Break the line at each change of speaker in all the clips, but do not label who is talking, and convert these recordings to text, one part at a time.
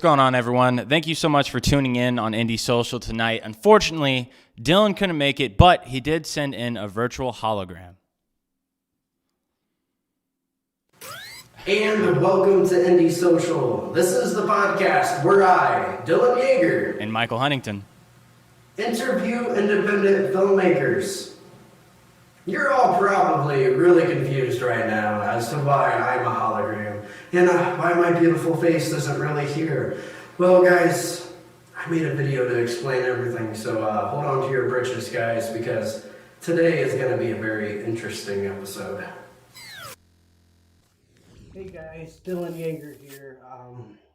going on, everyone? Thank you so much for tuning in on Indie Social tonight. Unfortunately, Dylan couldn't make it, but he did send in a virtual hologram.
And welcome to Indie Social. This is the podcast where I, Dylan Yeager,
And Michael Huntington
interview independent filmmakers. You're all probably really confused right now as to why I'm a hologram and why my beautiful face isn't really here. Well, guys, I made a video to explain everything, so hold on to your britches, guys, because today is going to be a very interesting episode. Hey guys, Dylan Yeager here.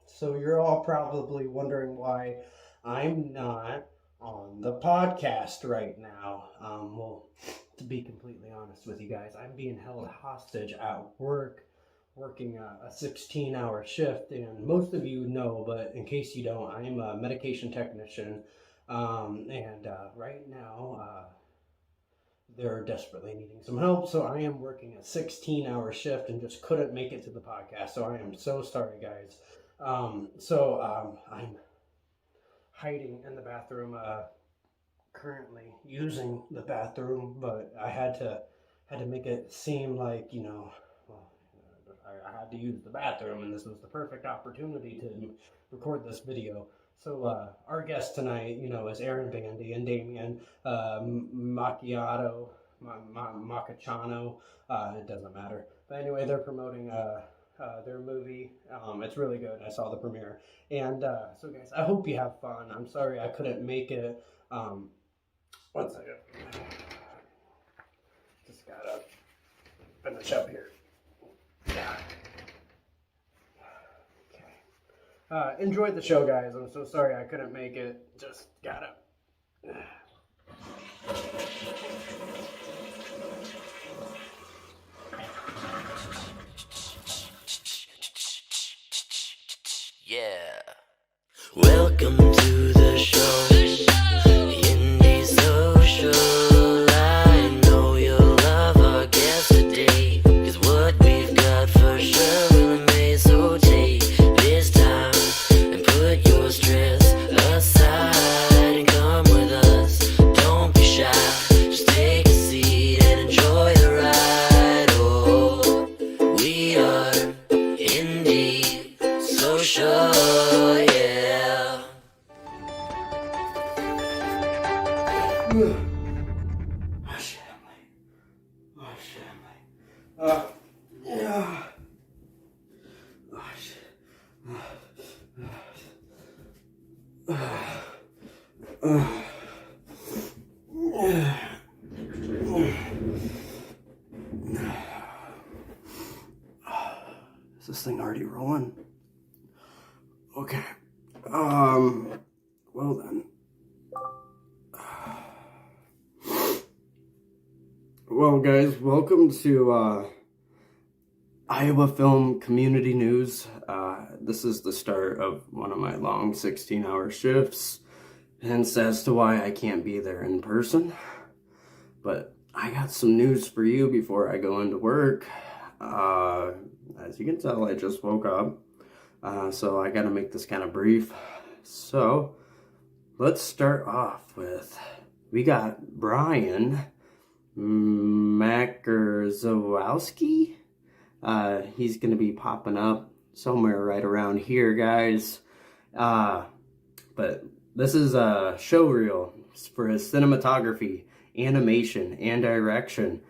So you're all probably wondering why I'm not on the podcast right now. Well, to be completely honest with you guys, I'm being held hostage at work, working a 16-hour shift, and most of you know, but in case you don't, I'm a medication technician, and right now, they're desperately needing some help, so I am working a 16-hour shift and just couldn't make it to the podcast, so I am so sorry, guys. I'm hiding in the bathroom, currently using the bathroom, but I had to make it seem like, I had to use the bathroom, and this was the perfect opportunity to record this video. So our guest tonight, is Aaron Bandy and Damien Macchiato, Macchiano. It doesn't matter. But anyway, they're promoting their movie. It's really good. I saw the premiere. And so, guys, I hope you have fun. I'm sorry I couldn't make it. One second. Just gotta finish up here. Yeah. Okay. Enjoyed the show, guys. I'm so sorry I couldn't make it. Just gotta.
Yeah. Welcome to the show. Indie Social. I know you'll love our guest today. 'Cause what we've got for sure will amaze. So take this time and put your stress aside and come with us. Don't be shy. Just take a seat and enjoy the ride. Oh, we are Indie Social. Yeah.
Oh shit, I'm late. Yeah. Oh shit. Is this thing already rolling? Okay. Well then. Well, guys, welcome to Iowa Film Community News. This is the start of one of my long 16-hour shifts, hence as to why I can't be there in person. But I got some news for you before I go into work. As you can tell, I just woke up, so I gotta make this kind of brief. So, let's start off with, we got Brian Makerzowski. He's gonna be popping up somewhere right around here, guys. But this is a show reel for his cinematography, animation, and direction.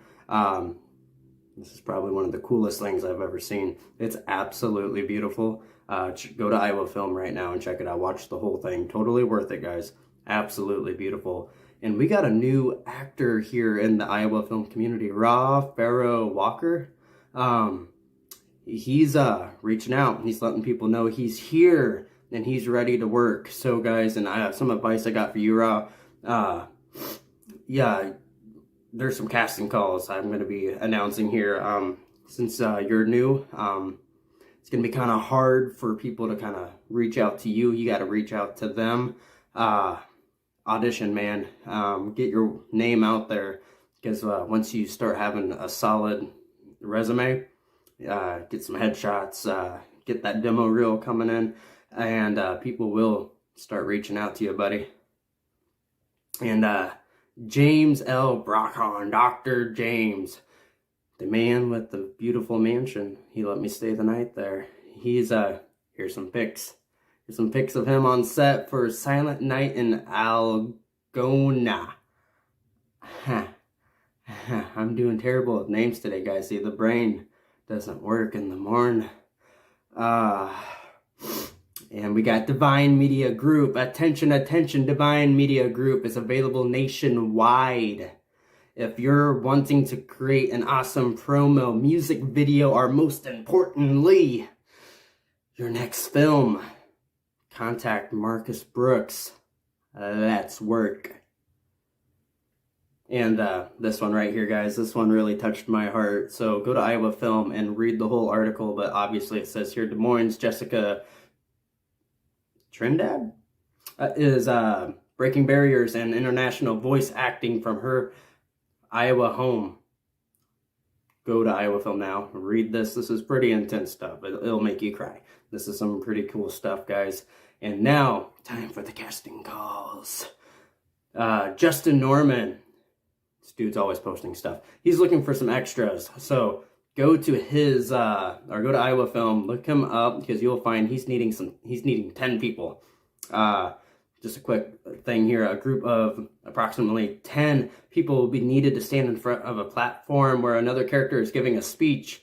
This is probably one of the coolest things I've ever seen. It's absolutely beautiful. Go to Iowa Film right now and check it out. Watch the whole thing. Totally worth it, guys. Absolutely beautiful. And we got a new actor here in the Iowa film community, Raw Farrow Walker. He's reaching out. He's letting people know he's here and he's ready to work. So, guys, and I have some advice I got for you, Raw. Yeah, there's some casting calls I'm going to be announcing here. Since you're new, it's going to be kind of hard for people to kind of reach out to you. You got to reach out to them. Audition, man. Get your name out there, because once you start having a solid resume, get some headshots, get that demo reel coming in, and people will start reaching out to you, buddy. And James L. Brockhorn, Dr. James, the man with the beautiful mansion. He let me stay the night there. Here's some pics. Here's some pics of him on set for Silent Night in Algona. I'm doing terrible with names today, guys. See, the brain doesn't work in the morning. And we got Divine Media Group. Attention, Divine Media Group is available nationwide. If you're wanting to create an awesome promo, music video, or most importantly, your next film, contact Marcus Brooks. Let's work. And this one right here, guys, this one really touched my heart. So go to Iowa Film and read the whole article, but obviously it says here, Des Moines' Jessica Trindad is breaking barriers and international voice acting from her Iowa home. Go to Iowa Film now. Read this. This is pretty intense stuff. It'll make you cry. This is some pretty cool stuff, guys. And now, time for the casting calls. Justin Norman. This dude's always posting stuff. He's looking for some extras. So go to his or go to Iowa Film. Look him up because you'll find he's needing 10 people. Just a quick thing here. A group of approximately 10 people will be needed to stand in front of a platform where another character is giving a speech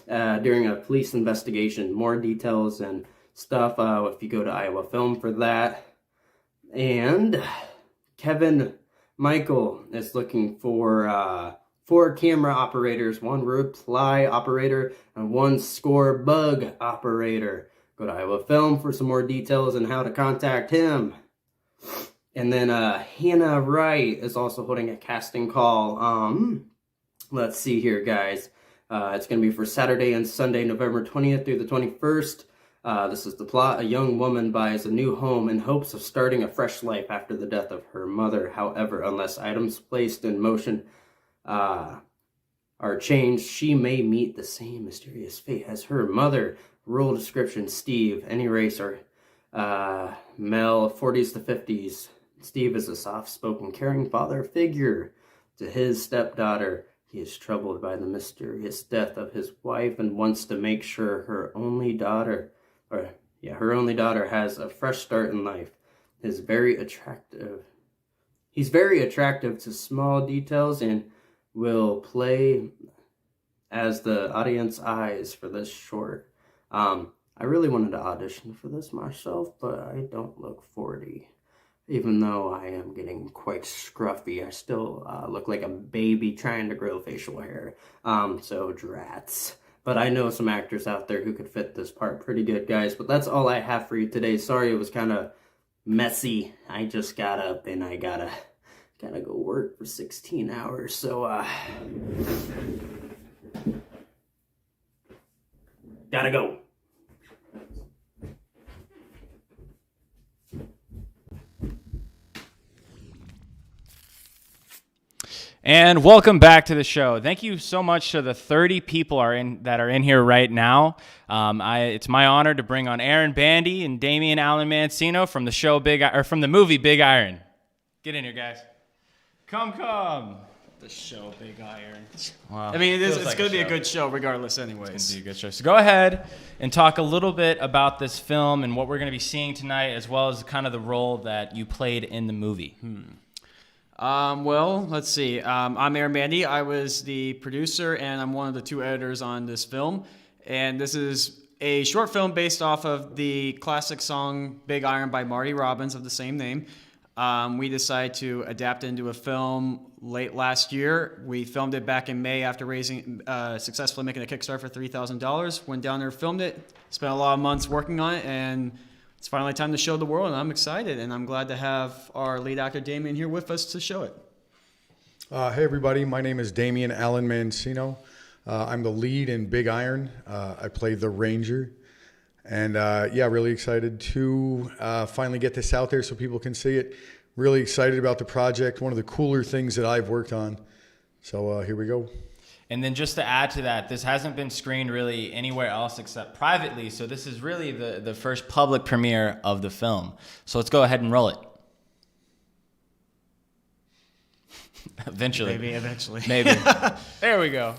during a police investigation. More details and stuff if you go to Iowa Film for that. And Kevin Michael is looking for 4 camera operators, 1 reply operator, and 1 score bug operator. Go to Iowa Film for some more details on how to contact him. And then Hannah Wright is also holding a casting call. Let's see here, guys. It's going to be for Saturday and Sunday, November 20th through the 21st. This is the plot. A young woman buys a new home in hopes of starting a fresh life after the death of her mother. However, unless items placed in motion are changed, she may meet the same mysterious fate as her mother. Role description: Steve, any race or male, 40s to 50s. Steve is a soft-spoken, caring father figure to his stepdaughter. He is troubled by the mysterious death of his wife and wants to make sure her only daughter has a fresh start in life. He's very attractive to small details and will play as the audience eyes for this short. I really wanted to audition for this myself, but I don't look 40. Even though I am getting quite scruffy, I still look like a baby trying to grow facial hair. So drats. But I know some actors out there who could fit this part pretty good, guys. But that's all I have for you today. Sorry it was kind of messy. I just got up and I gotta go work for 16 hours. So, gotta go.
And welcome back to the show. Thank you so much to the 30 people that are in here right now. It's my honor to bring on Aaron Bandy and Damian Allen Mancino from the movie Big Iron. Get in here, guys. Come. The show Big Iron. Wow.
I mean, it's going to be a good show regardless anyways.
It's going to be a good show. So go ahead and talk a little bit about this film and what we're going to be seeing tonight, as well as kind of the role that you played in the movie.
Well, let's see. I'm Aaron Bandy. I was the producer, and I'm one of the 2 editors on this film. And this is a short film based off of the classic song Big Iron by Marty Robbins of the same name. We decided to adapt it into a film late last year. We filmed it back in May after successfully making a Kickstarter for $3,000. Went down there, filmed it, spent a lot of months working on it, and it's finally time to show the world, and I'm excited, and I'm glad to have our lead actor, Damian, here with us to show it.
Hey, everybody. My name is Damian Allen Mancino. I'm the lead in Big Iron. I play the Ranger. And, really excited to finally get this out there so people can see it. Really excited about the project. One of the cooler things that I've worked on. So here we go.
And then just to add to that, this hasn't been screened really anywhere else except privately. So this is really the first public premiere of the film. So let's go ahead and roll it. Eventually.
Maybe eventually.
Maybe. There we go.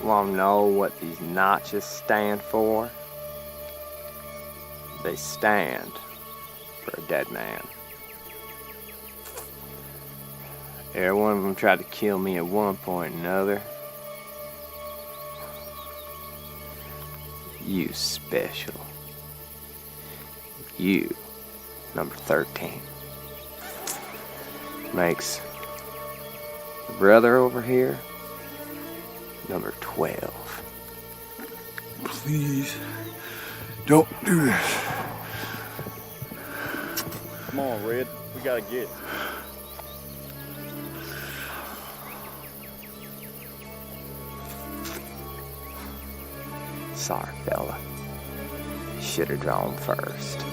Want to know what these notches stand for? They stand for a dead man. Every one of them tried to kill me at one point or another. You special. You, number 13. Makes the brother over here number 12.
Please, don't do this.
Come on, Red. We gotta get.
Sorry, fella. Should have drawn first.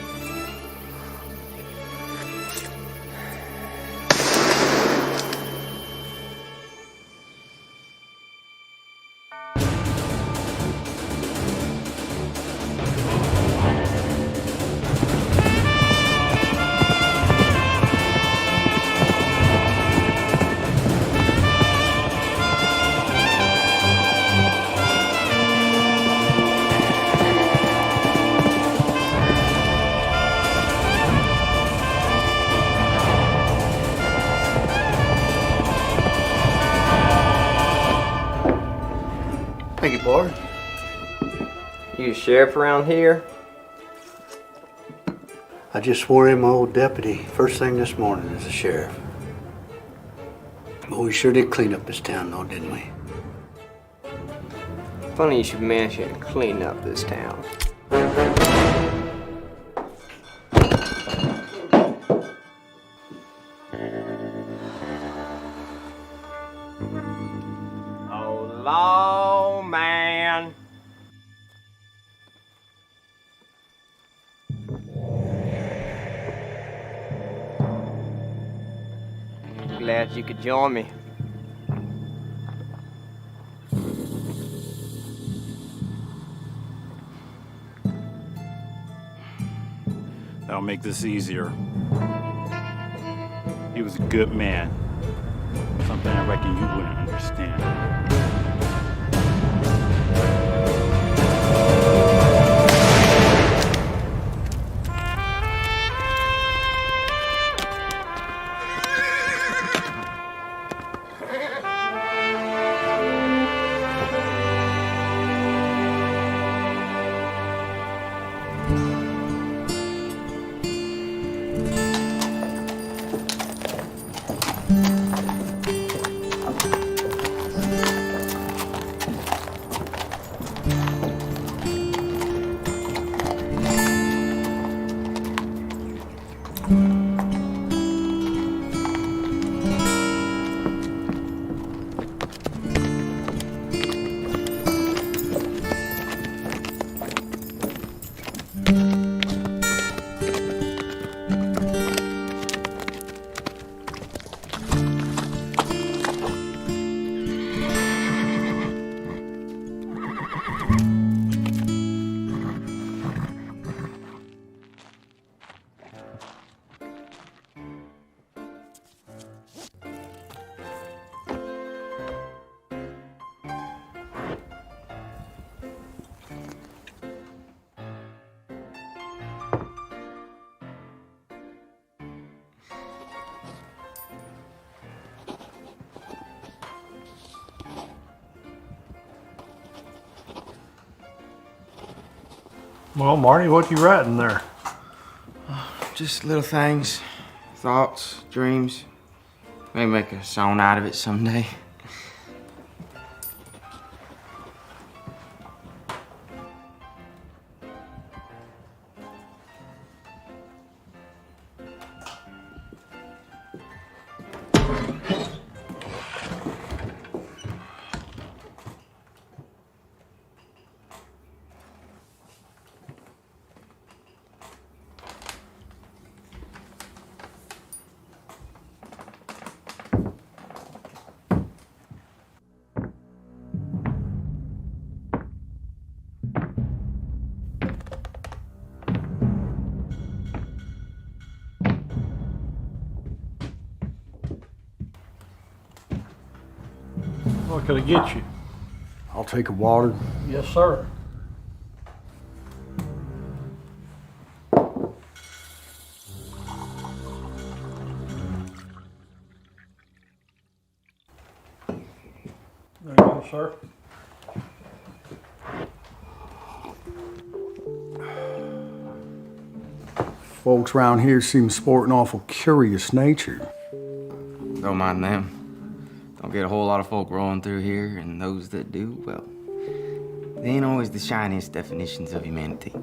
Thank you, boy.
You sheriff around here?
I just swore in my old deputy first thing this morning as a sheriff. But we sure did clean up this town, though, didn't we?
Funny you should mention cleaning up this town. Oh, man. Glad you could join me.
That'll make this easier. He was a good man. Something I reckon you wouldn't understand.
Well, Marty, what you writing there?
Just little things, thoughts, dreams. Maybe make a song out of it someday.
What could I get you?
I'll take a water.
Yes, sir. There you go, sir.
Folks around here seem to sport an awful curious nature.
Don't mind them. Don't get a whole lot of folk rolling through here, and those that do, well, they ain't always the shiniest definitions of humanity.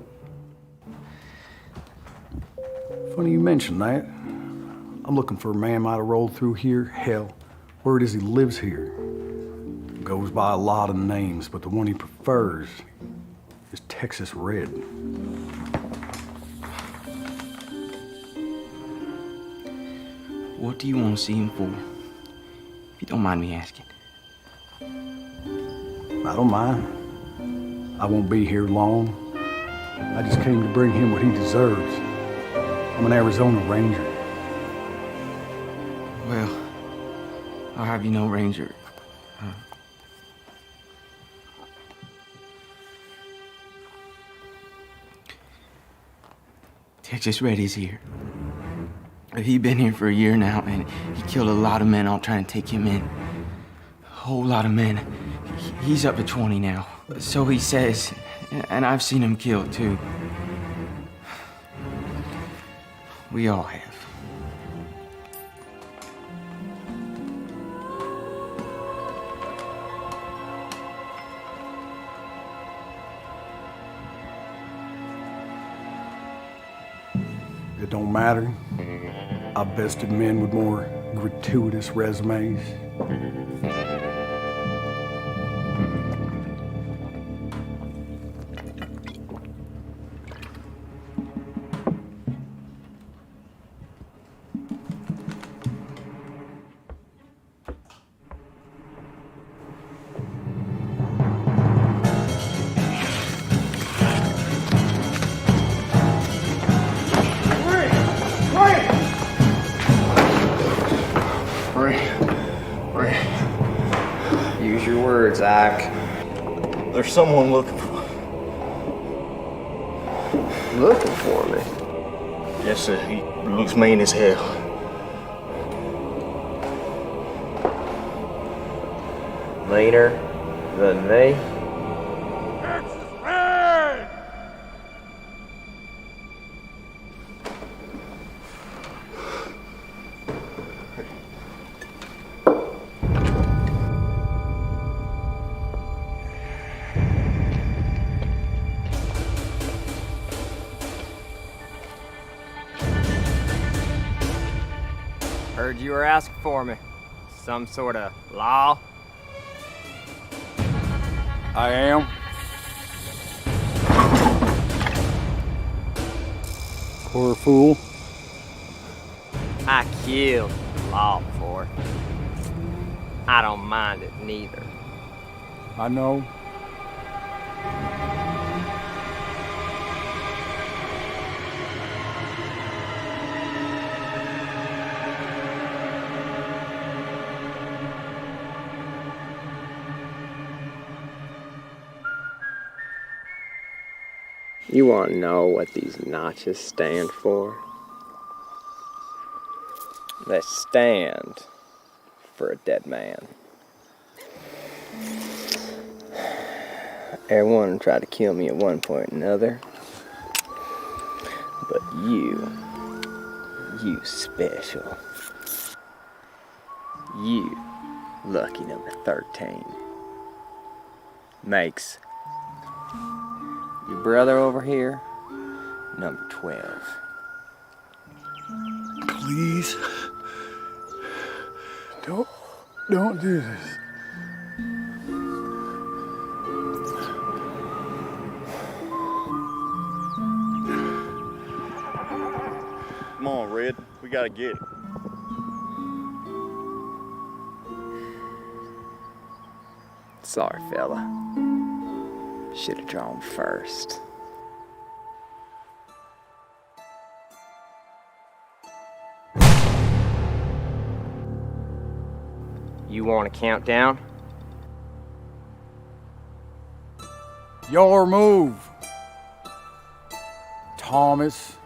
Funny you mention that. I'm looking for a man might have rolled through here. Hell, word is he lives here. Goes by a lot of names, but the one he prefers is Texas Red.
What do you want to see him for? If you don't mind me asking.
I don't mind. I won't be here long. I just came to bring him what he deserves. I'm an Arizona Ranger.
Well, I'll have you know, Ranger. Texas Red is here. He's been here for a year now, and he killed a lot of men all trying to take him in. A whole lot of men. He's up to 20 now. So he says, and I've seen him killed too. We all have.
It don't matter. I've bested men with more gratuitous resumes.
Use your words, Ike.
There's someone looking for
me.
Yes, sir. He looks mean as hell.
Meaner than me? Heard you were asking for me. Some sort of law?
I am.
Poor fool.
I killed law for it. I don't mind it neither.
I know.
You want to know what these notches stand for? They stand for a dead man. Everyone tried to kill me at one point or another. But you special. You, lucky number 13, makes your brother over here number 12.
Please. Don't do this.
Come on, Red. We gotta get it.
Sorry, fella. Should have drawn first. You want a countdown?
Your move, Thomas.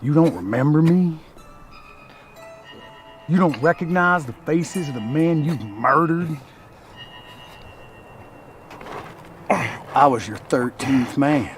You don't remember me? You don't recognize the faces of the men you've murdered? I was your 13th man.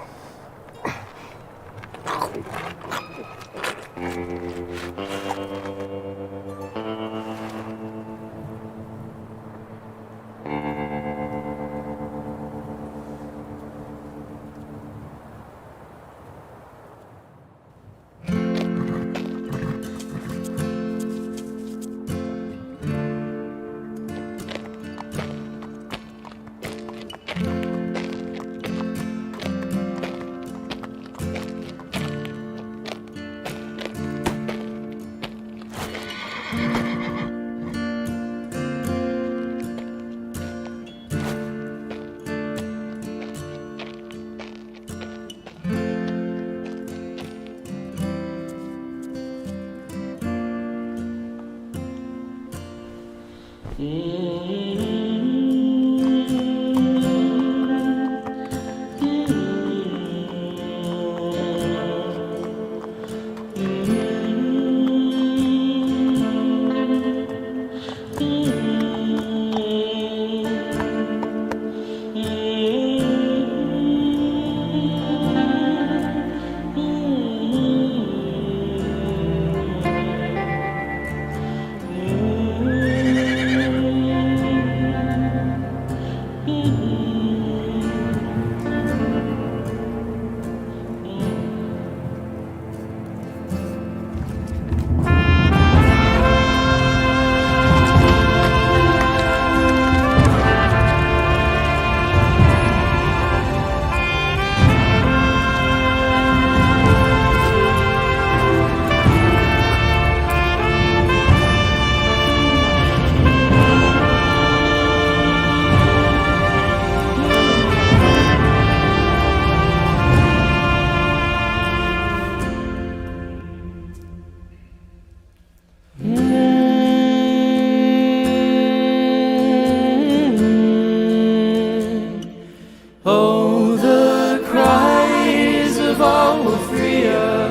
far more freer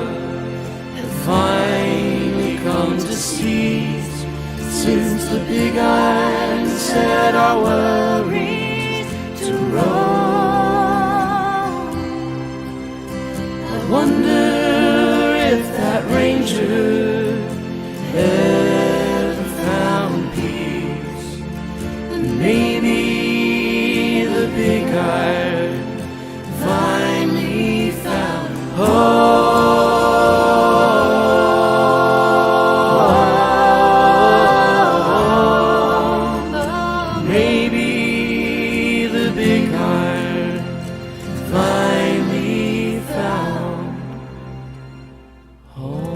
and finally come to see since the big iron set our worries to roll. I wonder if that ranger ever found peace, and maybe the big iron finally found home. Maybe the big iron finally found home.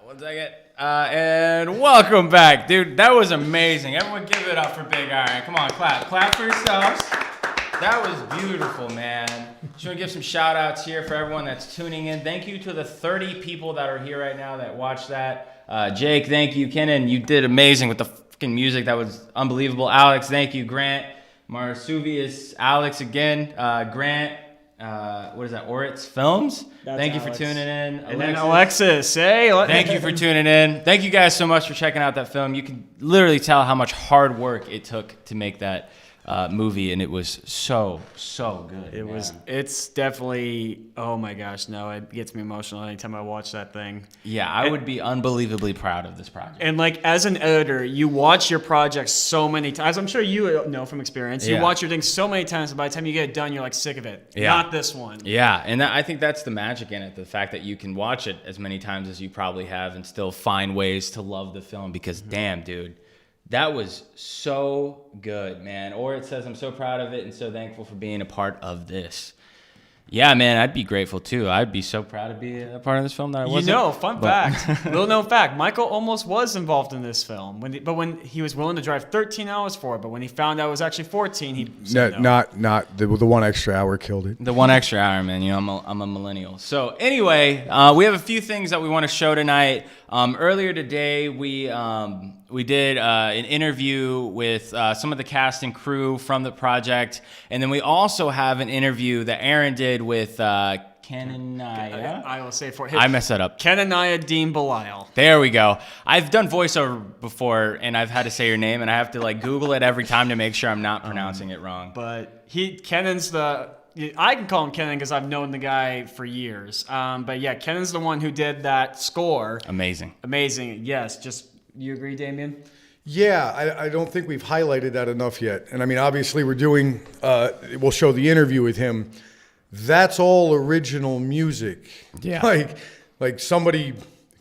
One second. And welcome back, dude. That was amazing. Everyone give it up for Big Iron. Come on, clap. Clap for yourselves. That was beautiful, man. Just want to give some shout outs here for everyone that's tuning in. Thank you to the 30 people that are here right now that watched that. Jake, thank you. Kenan, you did amazing with the fucking music. That was unbelievable. Alex, thank you. Grant, Marsuvius, Alex again. Grant, what is that? Oritz Films. Thank you for tuning in.
And then Alexis, hey.
Thank you for tuning in. Thank you guys so much for checking out that film. You can literally tell how much hard work it took to make that movie, and it was so good.
It's definitely, oh my gosh, no, it gets me emotional anytime I watch that thing.
Yeah, I would be unbelievably proud of this project.
And like, as an editor, you watch your project so many times. I'm sure you know from experience. You watch your thing so many times, and by the time you get it done, you're like sick of it.
Yeah.
Not this one.
Yeah, and I think that's the magic in it, the fact that you can watch it as many times as you probably have and still find ways to love the film, because damn, dude, that was so good, man. Or it says, I'm so proud of it and so thankful for being a part of this. Yeah, man, I'd be grateful too. I'd be so proud to be a part of this film that I wasn't.
You know, fun fact, little known fact, Michael almost was involved in this film, but when he was willing to drive 13 hours for it, but when he found out it was actually 14, he said no.
Not the 1 extra hour killed it.
The 1 extra hour, man. You know, I'm a millennial. So anyway, we have a few things that we want to show tonight. Earlier today, we did an interview with some of the cast and crew from the project, and then we also have an interview that Aaron did with Kananiah.
I will say it for him.
I messed that up.
Kananiah Dean Belial.
There we go. I've done voiceover before, and I've had to say your name, and I have to like Google it every time to make sure I'm not pronouncing it wrong.
But Kenan's I can call him Kenan because I've known the guy for years. But yeah, Kenan's the one who did that score.
Amazing.
Yes. You agree, Damien?
Yeah, I don't think we've highlighted that enough yet. And I mean, obviously we'll show the interview with him. That's all original music.
Yeah.
Like somebody,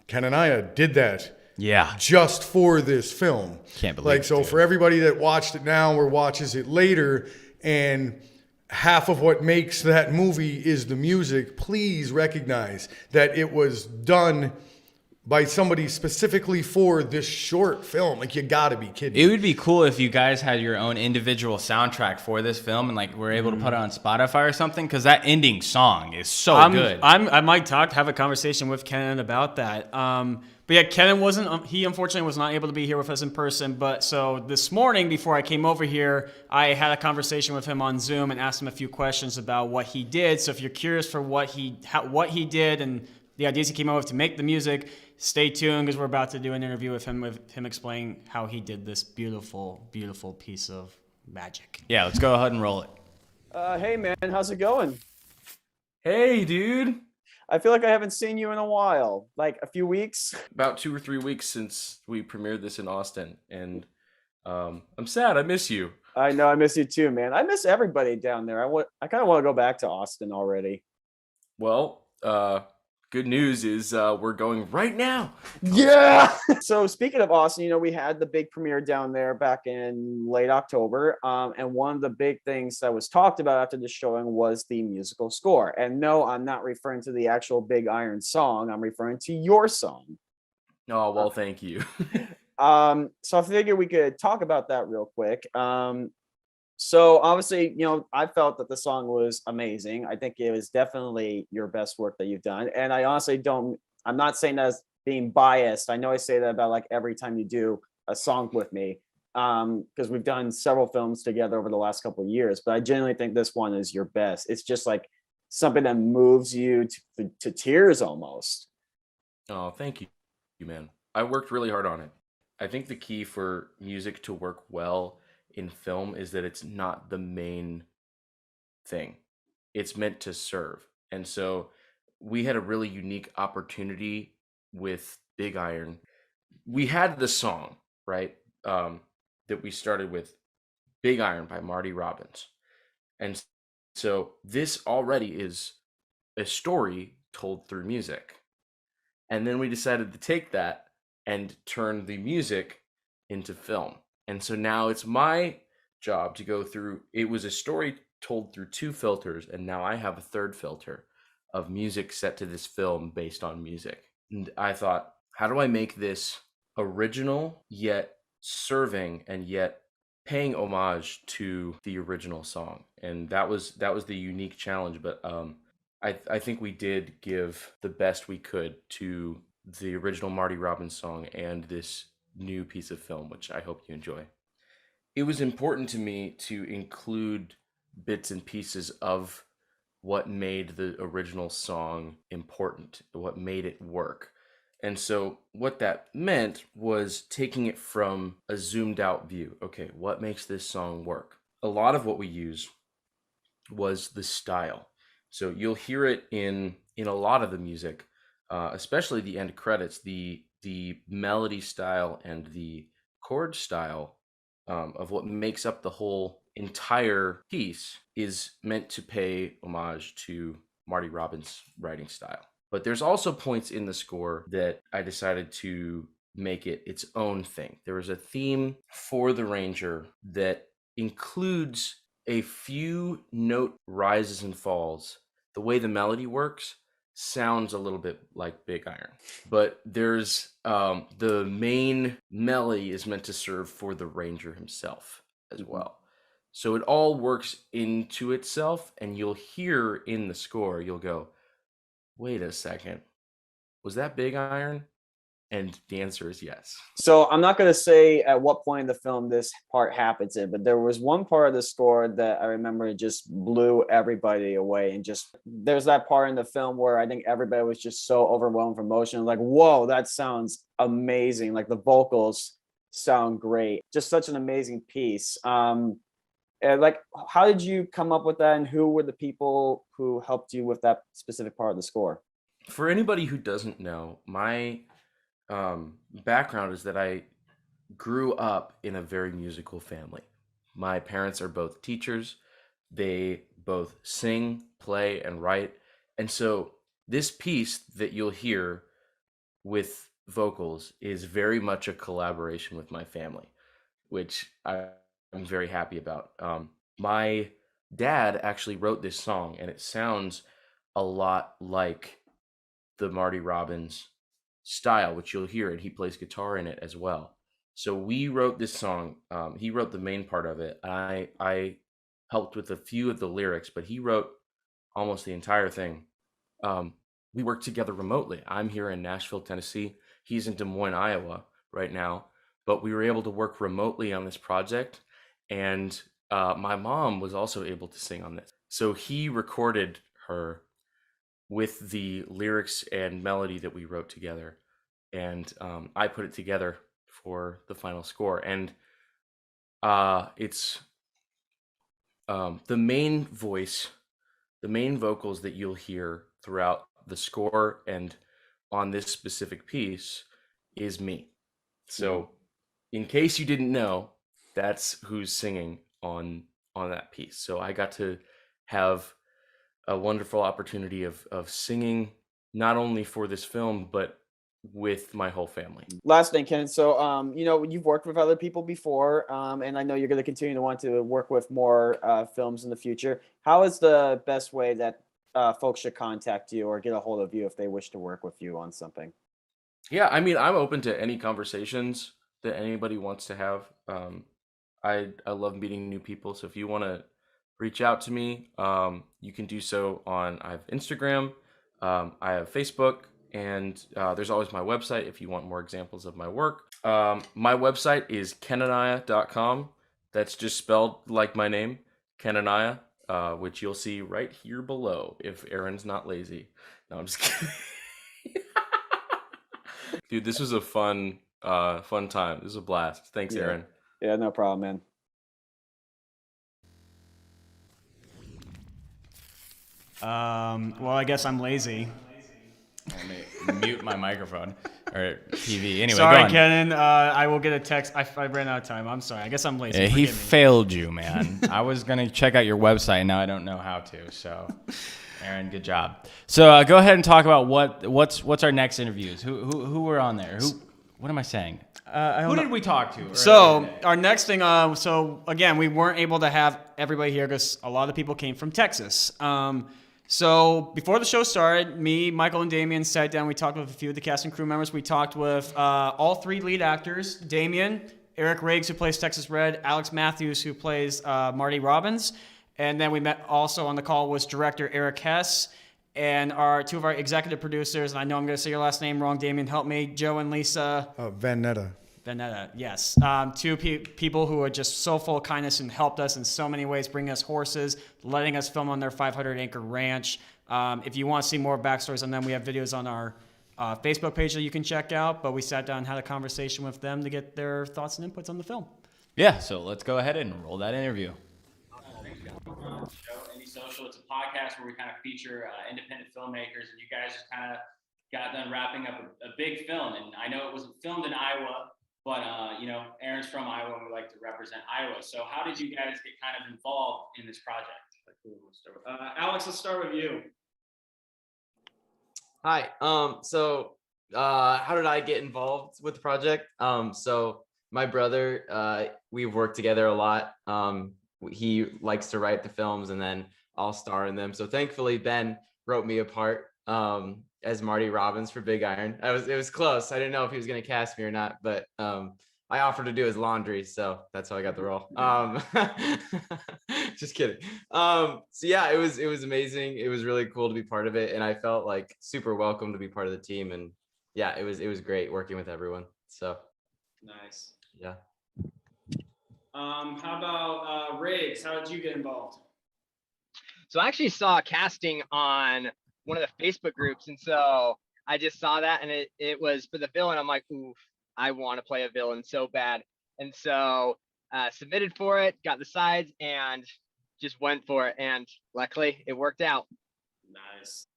Kananiah, did that.
Yeah.
Just for this film.
Can't believe it.
So for everybody that watched it now or watches it later, and half of what makes that movie is the music, please recognize that it was done by somebody specifically for this short film. Like, you gotta be kidding.
It would be cool if you guys had your own individual soundtrack for this film and like were able to put it on Spotify or something, because that ending song is so good.
I might have a conversation with Kenan about that. But yeah, Kenan he unfortunately was not able to be here with us in person. But so this morning, before I came over here, I had a conversation with him on Zoom and asked him a few questions about what he did. So if you're curious for what he did and the ideas he came up with to make the music, stay tuned, because we're about to do an interview with him explaining how he did this beautiful, beautiful piece of magic.
Yeah, let's go ahead and roll it.
Hey man, how's it going?
Hey dude.
I feel like I haven't seen you in a while, like a few weeks.
About 2 or 3 weeks since we premiered this in Austin, and I'm sad. I miss you.
I know, I miss you too, man. I miss everybody down there. I kind of want to go back to Austin already.
Well, good news is we're going right now.
Yeah. So speaking of Austin, we had the big premiere down there back in late October. And one of the big things that was talked about after the showing was the musical score. And no, I'm not referring to the actual Big Iron song. I'm referring to your song.
Oh, well, thank you.
So I figured we could talk about that real quick. So obviously, I felt that the song was amazing. I think it was definitely your best work that you've done. And I honestly I'm not saying that as being biased. I know I say that about like every time you do a song with me, because we've done several films together over the last couple of years, but I genuinely think this one is your best. It's just like something that moves you to tears almost.
Oh, thank you, man. I worked really hard on it. I think the key for music to work well in film is that it's not the main thing. It's meant to serve. And so we had a really unique opportunity with Big Iron. We had the song, right? That we started with, Big Iron by Marty Robbins. And so this already is a story told through music. And then we decided to take that and turn the music into film. And so now it's my job to go through, it was a story told through two filters, and now I have a third filter of music set to this film based on music. And I thought, how do I make this original yet serving and yet paying homage to the original song? And that was the unique challenge. But I think we did give the best we could to the original Marty Robbins song and this new piece of film, which I hope you enjoy. It was important to me to include bits and pieces of what made the original song important, what made it work. And so what that meant was taking it from a zoomed out view. Okay, what makes this song work? A lot of what we use was the style. So you'll hear it in a lot of the music, especially the end credits, the melody style and the chord style of what makes up the whole entire piece is meant to pay homage to Marty Robbins' writing style. But there's also points in the score that I decided to make it its own thing. There was a theme for the Ranger that includes a few note rises and falls. The way the melody works sounds a little bit like Big Iron, but there's the main melody is meant to serve for the Ranger himself as well. So it all works into itself, and you'll hear in the score, you'll go, wait a second, was that Big Iron? And the answer is yes.
So I'm not going to say at what point in the film this part happens in, but there was one part of the score that I remember just blew everybody away. And just there's that part in the film where I think everybody was just so overwhelmed from emotion. Like, whoa, that sounds amazing. Like the vocals sound great. Just such an amazing piece. And like, how did you come up with that? And who were the people who helped you with that specific part of the score?
For anybody who doesn't know, my background is that I grew up in a very musical family. My parents are both teachers. They both sing, play, and write. And so this piece that you'll hear with vocals is very much a collaboration with my family, which I'm very happy about. My dad actually wrote this song, and it sounds a lot like the Marty Robbins style, which you'll hear, and he plays guitar in it as well. So we wrote this song. He wrote the main part of it. I helped with a few of the lyrics, but he wrote almost the entire thing. We worked together remotely. I'm here in Nashville, Tennessee. He's in Des Moines, Iowa right now, but we were able to work remotely on this project. And my mom was also able to sing on this. So he recorded her with the lyrics and melody that we wrote together. And I put it together for the final score. And it's the main voice, the main vocals that you'll hear throughout the score and on this specific piece is me. So in case you didn't know, that's who's singing on that piece. So I got to have a wonderful opportunity of singing not only for this film, but with my whole family.
Last thing, Ken. So, you've worked with other people before, and I know you're going to continue to want to work with more films in the future. How is the best way that folks should contact you or get a hold of you if they wish to work with you on something?
Yeah, I mean, I'm open to any conversations that anybody wants to have. I love meeting new people. So if you want to reach out to me, you can do so on, I have Instagram, I have Facebook, And there's always my website if you want more examples of my work. My website is kenaniah.com. That's just spelled like my name, Kenaniah, which you'll see right here below if Aaron's not lazy. No, I'm just kidding. Dude, this was a fun time. This was a blast. Thanks, Aaron.
Yeah, no problem, man.
Well, I guess I'm lazy.
Let me mute my microphone or TV. Anyway,
Sorry,
go on.
Kenan. I will get a text. I ran out of time. I'm sorry. I guess I'm lazy.
He
Forgive me.
failed you, man. I was gonna check out your website, now I don't know how to. So, Aaron, good job. So go ahead and talk about what's our next interviews. Who were on there? What am I saying? Who did we talk to?
So our next thing. So again, we weren't able to have everybody here because a lot of people came from Texas. So before the show started, me, Michael, and Damien sat down. We talked with a few of the cast and crew members. We talked with all three lead actors: Damien, Eric Riggs, who plays Texas Red, Alex Matthews, who plays Marty Robbins, and then we met also on the call was director Eric Hess and two of our executive producers. And I know I'm going to say your last name wrong, Damien. Help me, Joe and Lisa.
Vanetta.
Vanetta, yes. Two people who are just so full of kindness and helped us in so many ways, bringing us horses, letting us film on their 500-acre ranch. If you want to see more backstories on them, we have videos on our Facebook page that you can check out. But we sat down and had a conversation with them to get their thoughts and inputs on the film.
Yeah, so let's go ahead and roll that interview.
Show Indie Social. It's a podcast where we kind of feature independent filmmakers, and you guys just kind of got done wrapping up a big film. And I know it wasn't filmed in Iowa, but Aaron's from Iowa, and we like to represent Iowa. So how did you guys get kind of involved in this project?
Alex, let's start with you.
Hi. How did I get involved with the project? So my brother, we've worked together a lot. He likes to write the films, and then I'll star in them. So thankfully, Ben wrote me a part as Marty Robbins for Big Iron. It was close. I didn't know if he was going to cast me or not, but I offered to do his laundry, so that's how I got the role. Just kidding. So yeah, it was amazing. It was really cool to be part of it, and I felt like super welcome to be part of the team. And yeah, it was great working with everyone. So
Nice.
yeah.
How about Riggs? How did you get involved?
So I actually saw a casting on one of the Facebook groups, and so I just saw that, and it was for the villain. I'm like, oof, I want to play a villain so bad, and so submitted for it, got the sides, and just went for it, and luckily it worked out.
Nice.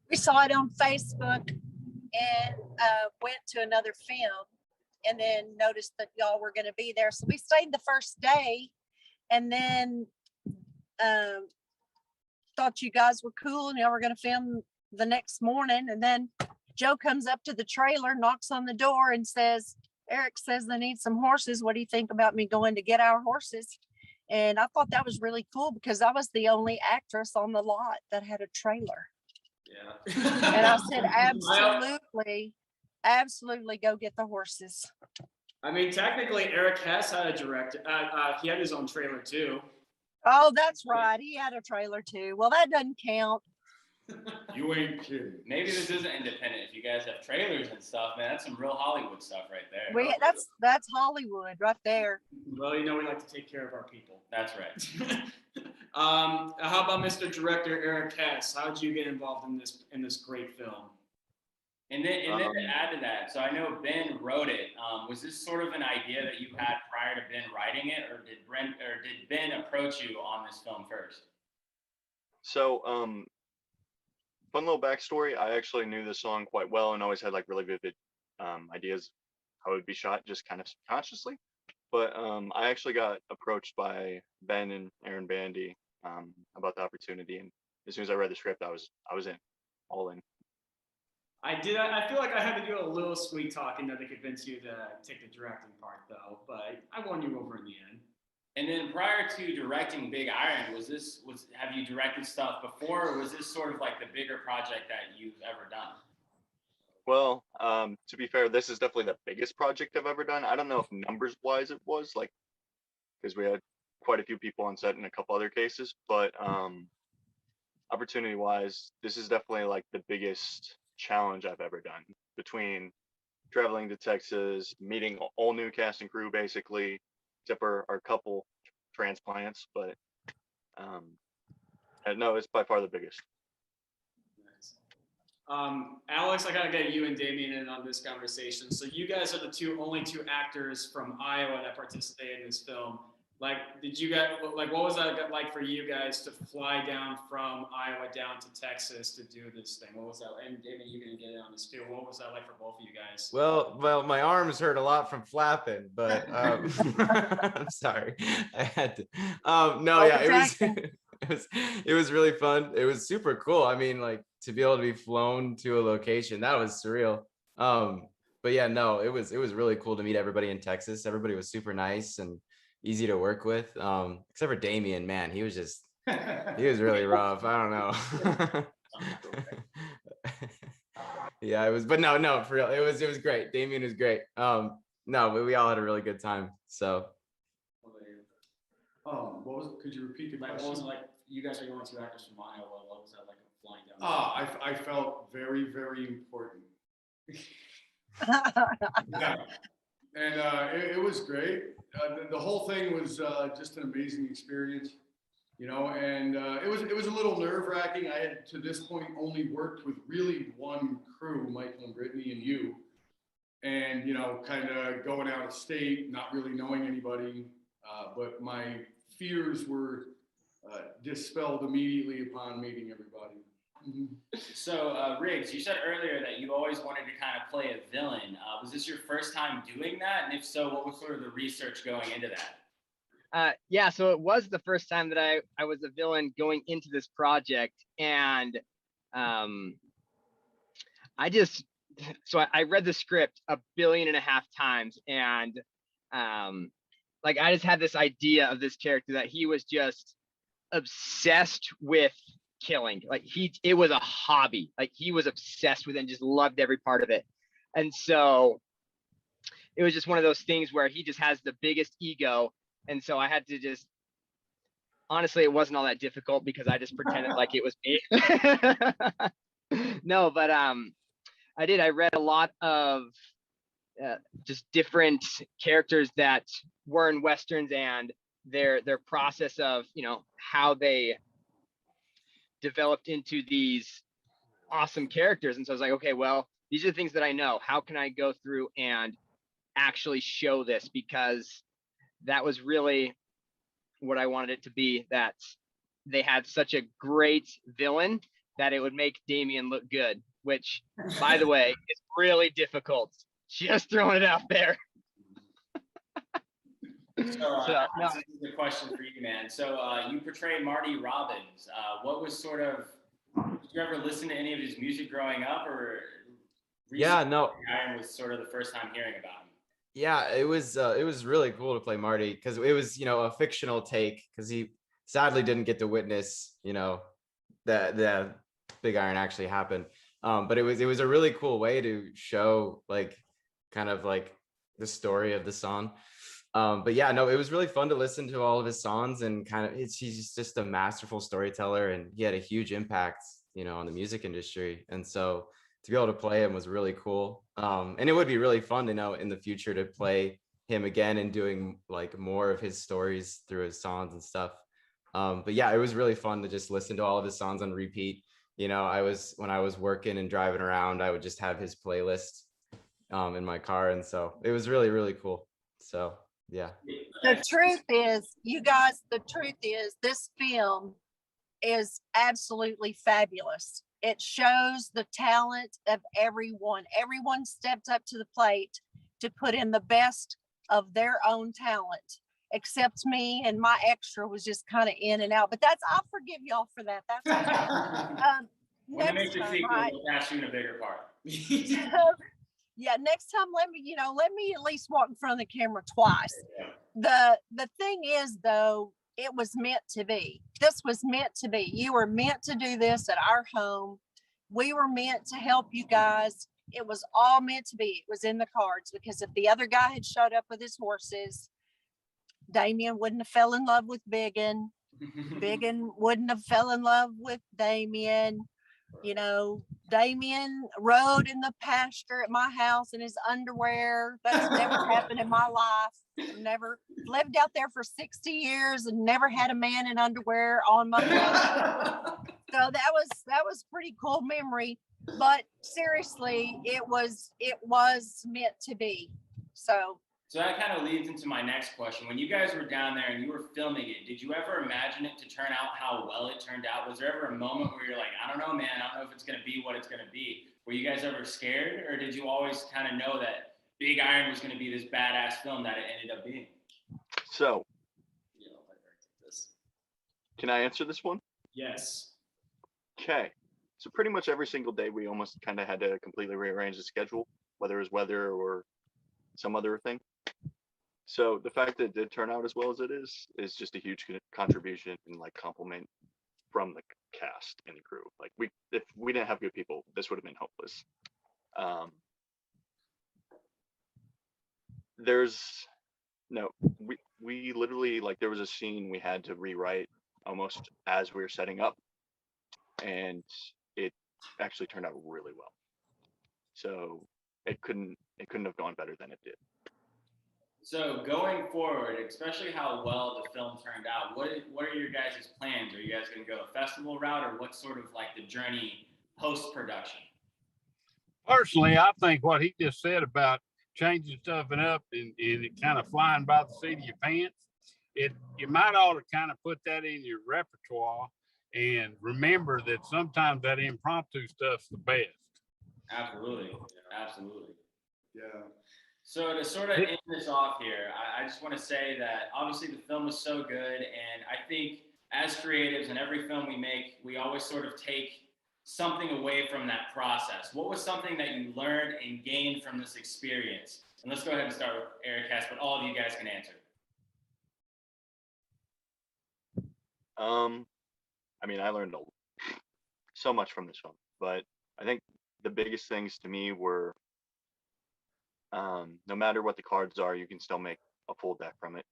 We saw it on Facebook and went to another film, and then noticed that y'all were going to be there. So we stayed the first day, and then thought you guys were cool and y'all were going to film the next morning. And then Joe comes up to the trailer, knocks on the door, and says, Eric says they need some horses. What do you think about me going to get our horses? And I thought that was really cool because I was the only actress on the lot that had a trailer.
Yeah.
And I said, absolutely go get the horses.
I mean, technically, Eric Hess had a director. He had his own trailer too.
Oh, that's right. He had a trailer too. Well, that doesn't count.
You ain't kidding.
Maybe this isn't independent. If you guys have trailers and stuff, man, that's some real Hollywood stuff right there.
That's Hollywood right there.
Well, we like to take care of our people.
That's right.
How about Mr. Director Eric Hess? How did you get involved in this great film?
And then to add to that, so I know Ben wrote it. Was this sort of an idea that you had prior to Ben writing it, or did Ben approach you on this film first?
So, fun little backstory. I actually knew the song quite well and always had like really vivid ideas how it would be shot, just kind of subconsciously. But I actually got approached by Ben and Aaron Bandy about the opportunity, and as soon as I read the script, I was in, all in.
I feel like I had to do a little sweet talking to convince you to take the directing part, though. But I won you over in the end.
And then prior to directing Big Iron, have you directed stuff before, or was this sort of like the bigger project that you've ever done?
Well, to be fair, this is definitely the biggest project I've ever done. I don't know if numbers wise it was, like, because we had quite a few people on set in a couple other cases, but opportunity wise, this is definitely like the biggest challenge I've ever done, between traveling to Texas, meeting all new cast and crew basically, except for our couple transplants. But no, it's by far the biggest.
Alex, I gotta get you and Damien in on this conversation. So you guys are the only two actors from Iowa that participated in this film. Like, what was that like for you guys to fly down from Iowa down to Texas to do this thing? What was that? And Damien, you can get in on this too. What was that like for both of you guys?
Well, my arms hurt a lot from flapping, but I'm sorry, I had to. No, yeah, it was really fun. It was super cool. I mean, like, to be able to be flown to a location, that was surreal. But yeah, no, it was really cool to meet everybody in Texas. Everybody was super nice and easy to work with, except for Damien. Man, he was really rough. I don't know. Yeah, it was, but no, for real, it was great. Damien was great. No, but we all had a really good time. So
Could you repeat the question? What was it like? You guys are the only two actors from Iowa. What was that like flying down?
I felt very, very important. Yeah. And it was great. The whole thing was just an amazing experience, and it was a little nerve-wracking. I had, to this point, only worked with really one crew, Michael and Brittany and you, and, kind of going out of state, not really knowing anybody, but my fears were dispelled immediately upon meeting everybody.
So, Riggs, you said earlier that you always wanted to kind of play a villain. Was this your first time doing that? And if so, what was sort of the research going into that?
Yeah, so it was the first time that I was a villain going into this project. And I read the script 1.5 billion times. And I just had this idea of this character that he was just obsessed with killing. Like, it was a hobby. Like, he was obsessed with it and just loved every part of it. And so it was just one of those things where he just has the biggest ego. And so I had to just, honestly, it wasn't all that difficult because I just pretended like it was me. No, but I read a lot of just different characters that were in Westerns and their process of, how they developed into these awesome characters. And so I was like, okay, well, these are the things that I know. How can I go through and actually show this? Because that was really what I wanted it to be, that they had such a great villain that it would make Damien look good, which, by the way, is really difficult. Just throwing it out there.
So, this is the question for you, man. So you portrayed Marty Robbins. What was sort of, did you ever listen to any of his music growing up, or?
Yeah, no.
Iron was sort of the first time hearing about him.
Yeah, it was really cool to play Marty, because it was, a fictional take, because he sadly didn't get to witness, that the Big Iron actually happened. But it was a really cool way to show, like, kind of like the story of the song. But yeah, no, it was really fun to listen to all of his songs, and he's just a masterful storyteller, and he had a huge impact, on the music industry. And so to be able to play him was really cool. And it would be really fun to know in the future to play him again and doing like more of his stories through his songs and stuff. But yeah, it was really fun to just listen to all of his songs on repeat. When I was working and driving around, I would just have his playlist in my car. And so it was really, really cool. So yeah.
The truth is, you guys, this film is absolutely fabulous. It shows the talent of everyone. Everyone stepped up to the plate to put in the best of their own talent, except me, and my extra was just kind of in and out. But I'll forgive y'all for that. That's okay.
When it makes a sequel, we'll cast you in a bigger part.
Yeah, next time let me at least walk in front of the camera twice. The thing is, though, it was meant to be. This was meant to be. You were meant to do this at our home. We were meant to help you guys. It was all meant to be. It was in the cards, because if the other guy had showed up with his horses, Damien wouldn't have fell in love with Biggin. Biggin wouldn't have fell in love with Damien. You know, Damien rode in the pasture at my house in his underwear. That's never happened in my life. I've never lived out there for 60 years and never had a man in underwear on my floor. So that was pretty cool memory. But seriously, it was meant to be. So
that kind of leads into my next question. When you guys were down there and you were filming it, did you ever imagine it to turn out how well it turned out? Was there ever a moment where you're like, I don't know, man, I don't know if it's going to be what it's going to be? Were you guys ever scared, or did you always kind of know that Big Iron was going to be this badass film that it ended up being?
So, can I answer this one?
Yes.
Okay. So pretty much every single day, we almost kind of had to completely rearrange the schedule, whether it was weather or some other thing. So the fact that it did turn out as well as it is just a huge contribution and like compliment from the cast and the crew. Like if we didn't have good people, this would have been hopeless. We literally, like, there was a scene we had to rewrite almost as we were setting up, and it actually turned out really well. So it couldn't have gone better than it did.
So going forward, especially how well the film turned out, what are your guys' plans? Are you guys going to go a festival route, or what's sort of like the journey post-production?
Personally, I think what he just said about changing stuff up and it kind of flying by the seat of your pants, you might ought to kind of put that in your repertoire and remember that sometimes that impromptu stuff's the best.
Absolutely. Absolutely.
Yeah.
So to sort of end this off here, I just want to say that obviously the film was so good, and I think as creatives in every film we make, we always sort of take something away from that process. What was something that you learned and gained from this experience? And let's go ahead and start with Eric Hess, but all of you guys can answer.
I mean, I learned so much from this film, but I think the biggest things to me were, no matter what the cards are, you can still make a full deck from it.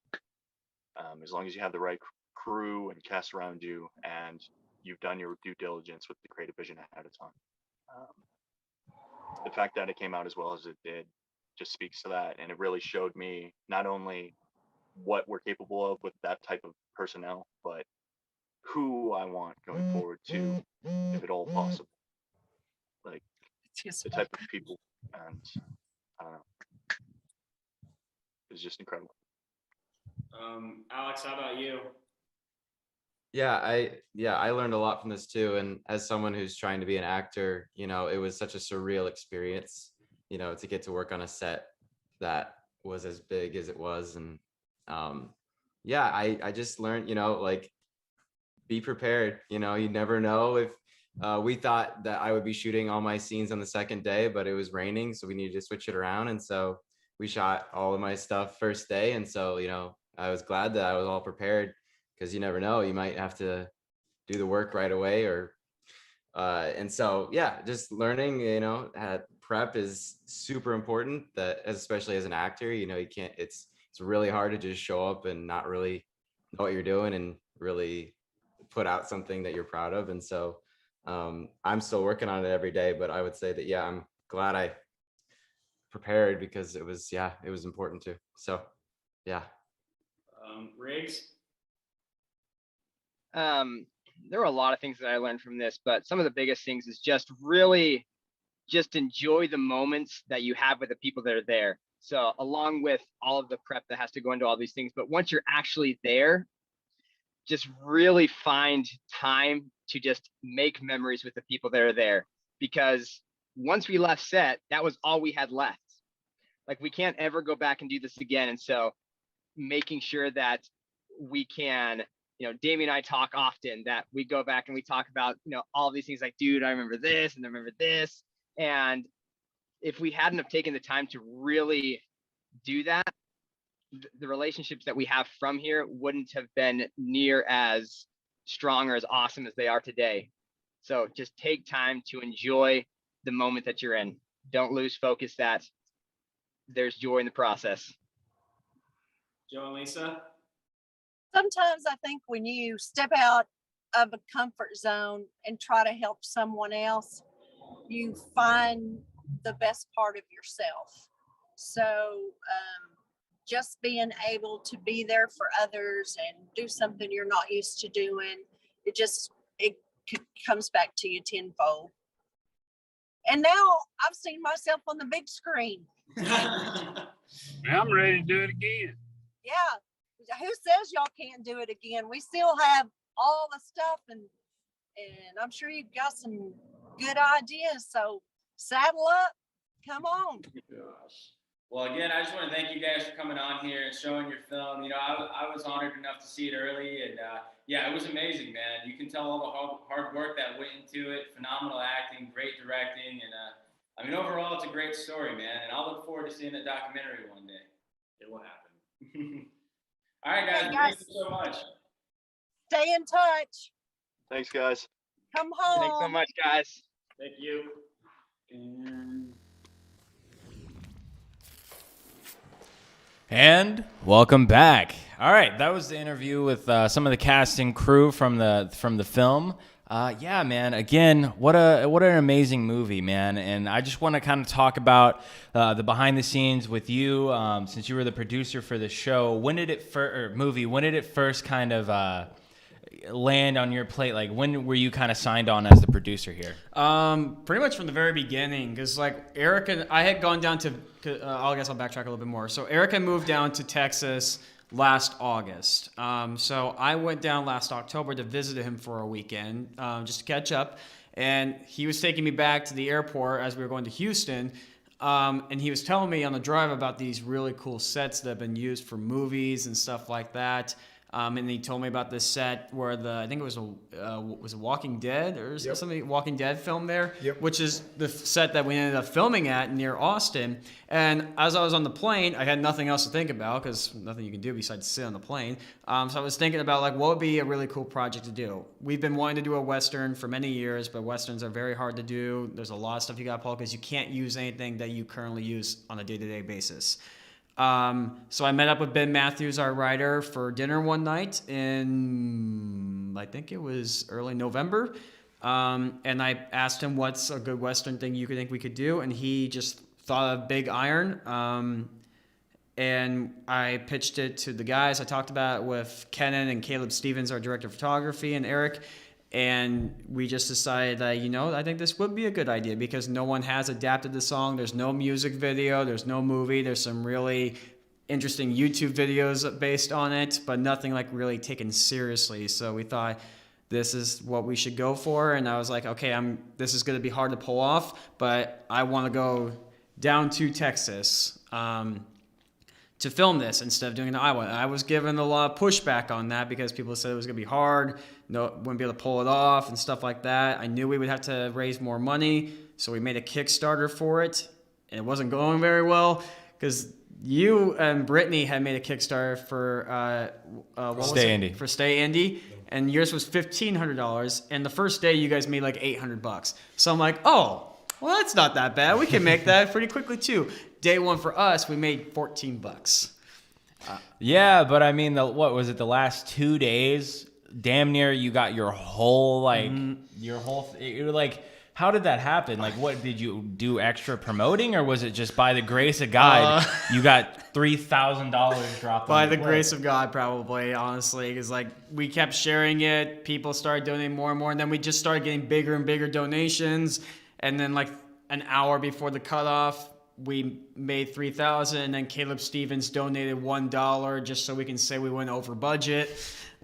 As long as you have the right crew and cast around you, and you've done your due diligence with the creative vision ahead of time. The fact that it came out as well as it did just speaks to that, and it really showed me not only what we're capable of with that type of personnel, but who I want going forward too, if at all possible. Like the type of people, and I don't know, it's just incredible.
Alex, how about you?
I learned a lot from this too. And as someone who's trying to be an actor, it was such a surreal experience, to get to work on a set that was as big as it was. And I just learned, like, be prepared. You never know. If we thought that I would be shooting all my scenes on the second day, but it was raining, so we needed to switch it around. And so we shot all of my stuff first day. And so, I was glad that I was all prepared, because you never know, you might have to do the work right away, or and so just learning, prep is super important, that especially as an actor, you can't, it's really hard to just show up and not really know what you're doing and really put out something that you're proud of. And so I'm still working on it every day, but I would say that I'm glad I prepared, because it was important too. So
Riggs?
There were a lot of things that I learned from this, but some of the biggest things is just really just enjoy the moments that you have with the people that are there. So along with all of the prep that has to go into all these things, but once you're actually there, just really find time to just make memories with the people that are there. Because once we left set, that was all we had left. Like, we can't ever go back and do this again. And so making sure that we can, Damien and I talk often, that we go back and we talk about, all these things, like, dude, I remember this and I remember this. And if we hadn't have taken the time to really do that, the relationships that we have from here wouldn't have been near as strong or as awesome as they are today. So just take time to enjoy the moment that you're in. Don't lose focus that there's joy in the process.
Joe and Lisa?
Sometimes I think when you step out of a comfort zone and try to help someone else, you find the best part of yourself. So just being able to be there for others and do something you're not used to doing, it comes back to you tenfold. And now I've seen myself on the big screen.
I'm ready to do it again.
Yeah. Who says y'all can't do it again? We still have all the stuff, and I'm sure you've got some good ideas. So saddle up. Come on.
Gosh. Well, again, I just want to thank you guys for coming on here and showing your film. You know, I was honored enough to see it early, and yeah, it was amazing, man. You can tell all the hard work that went into it. Phenomenal acting, great directing, and I mean, overall, it's a great story, man. And I'll look forward to seeing the documentary one day. It will happen. All right, guys.
Hey, guys.
Thank you so much.
Stay in touch.
Thanks, guys.
Come home.
Thanks so much, guys.
Thank you. And welcome back. All right, that was the interview with some of the cast and crew from the film. Yeah, man. Again, what an amazing movie, man. And I just want to kind of talk about the behind the scenes with you, since you were the producer for the show. When did it first kind of land on your plate? Like, when were you kind of signed on as the producer here?
Pretty much from the very beginning, because like Eric and I had gone down to, I guess I'll backtrack a little bit more. So Eric had moved down to Texas last August. So I went down last October to visit him for a weekend, just to catch up. And he was taking me back to the airport as we were going to Houston. And he was telling me on the drive about these really cool sets that have been used for movies and stuff like that. And he told me about this set where I think it was a Walking Dead or something, Walking Dead film there, which is the set that we ended up filming at near Austin. And as I was on the plane, I had nothing else to think about because nothing you can do besides sit on the plane. So I was thinking about like what would be a really cool project to do. We've been wanting to do a Western for many years, but Westerns are very hard to do. There's a lot of stuff you got to pull because you can't use anything that you currently use on a day-to-day basis. So I met up with Ben Matthews, our writer, for dinner one night in, I think it was early November. And I asked him what's a good Western thing you think we could do. And he just thought of Big Iron. And I pitched it to the guys. I talked about it with Kenan and Caleb Stevens, our director of photography, and Eric. And we just decided that, I think this would be a good idea because no one has adapted the song. There's no music video. There's no movie. There's some really interesting YouTube videos based on it, but nothing like really taken seriously. So we thought this is what we should go for. And I was like, okay, this is going to be hard to pull off, but I want to go down to Texas to film this instead of doing it in Iowa. And I was given a lot of pushback on that because people said it was going to be hard, wouldn't be able to pull it off and stuff like that. I knew we would have to raise more money, so we made a Kickstarter for it, and it wasn't going very well because you and Brittany had made a Kickstarter for
Stay Indy.
For Stay Indy, and yours was $1,500, and the first day you guys made like $800. So I'm like, oh, well, that's not that bad. We can make that pretty quickly too. Day one for us, we made $14.
Yeah, but I mean, what was it? The last 2 days, damn near you got your whole you're like, how did that happen? Like, what did you do extra promoting, or was it just by the grace of God you got $3,000 dropped?
By the grace of God, probably, honestly, because like we kept sharing it, people started donating more and more, and then we just started getting bigger and bigger donations, and then like an hour before the cutoff, we made $3,000, and then Caleb Stevens donated $1 just so we can say we went over budget.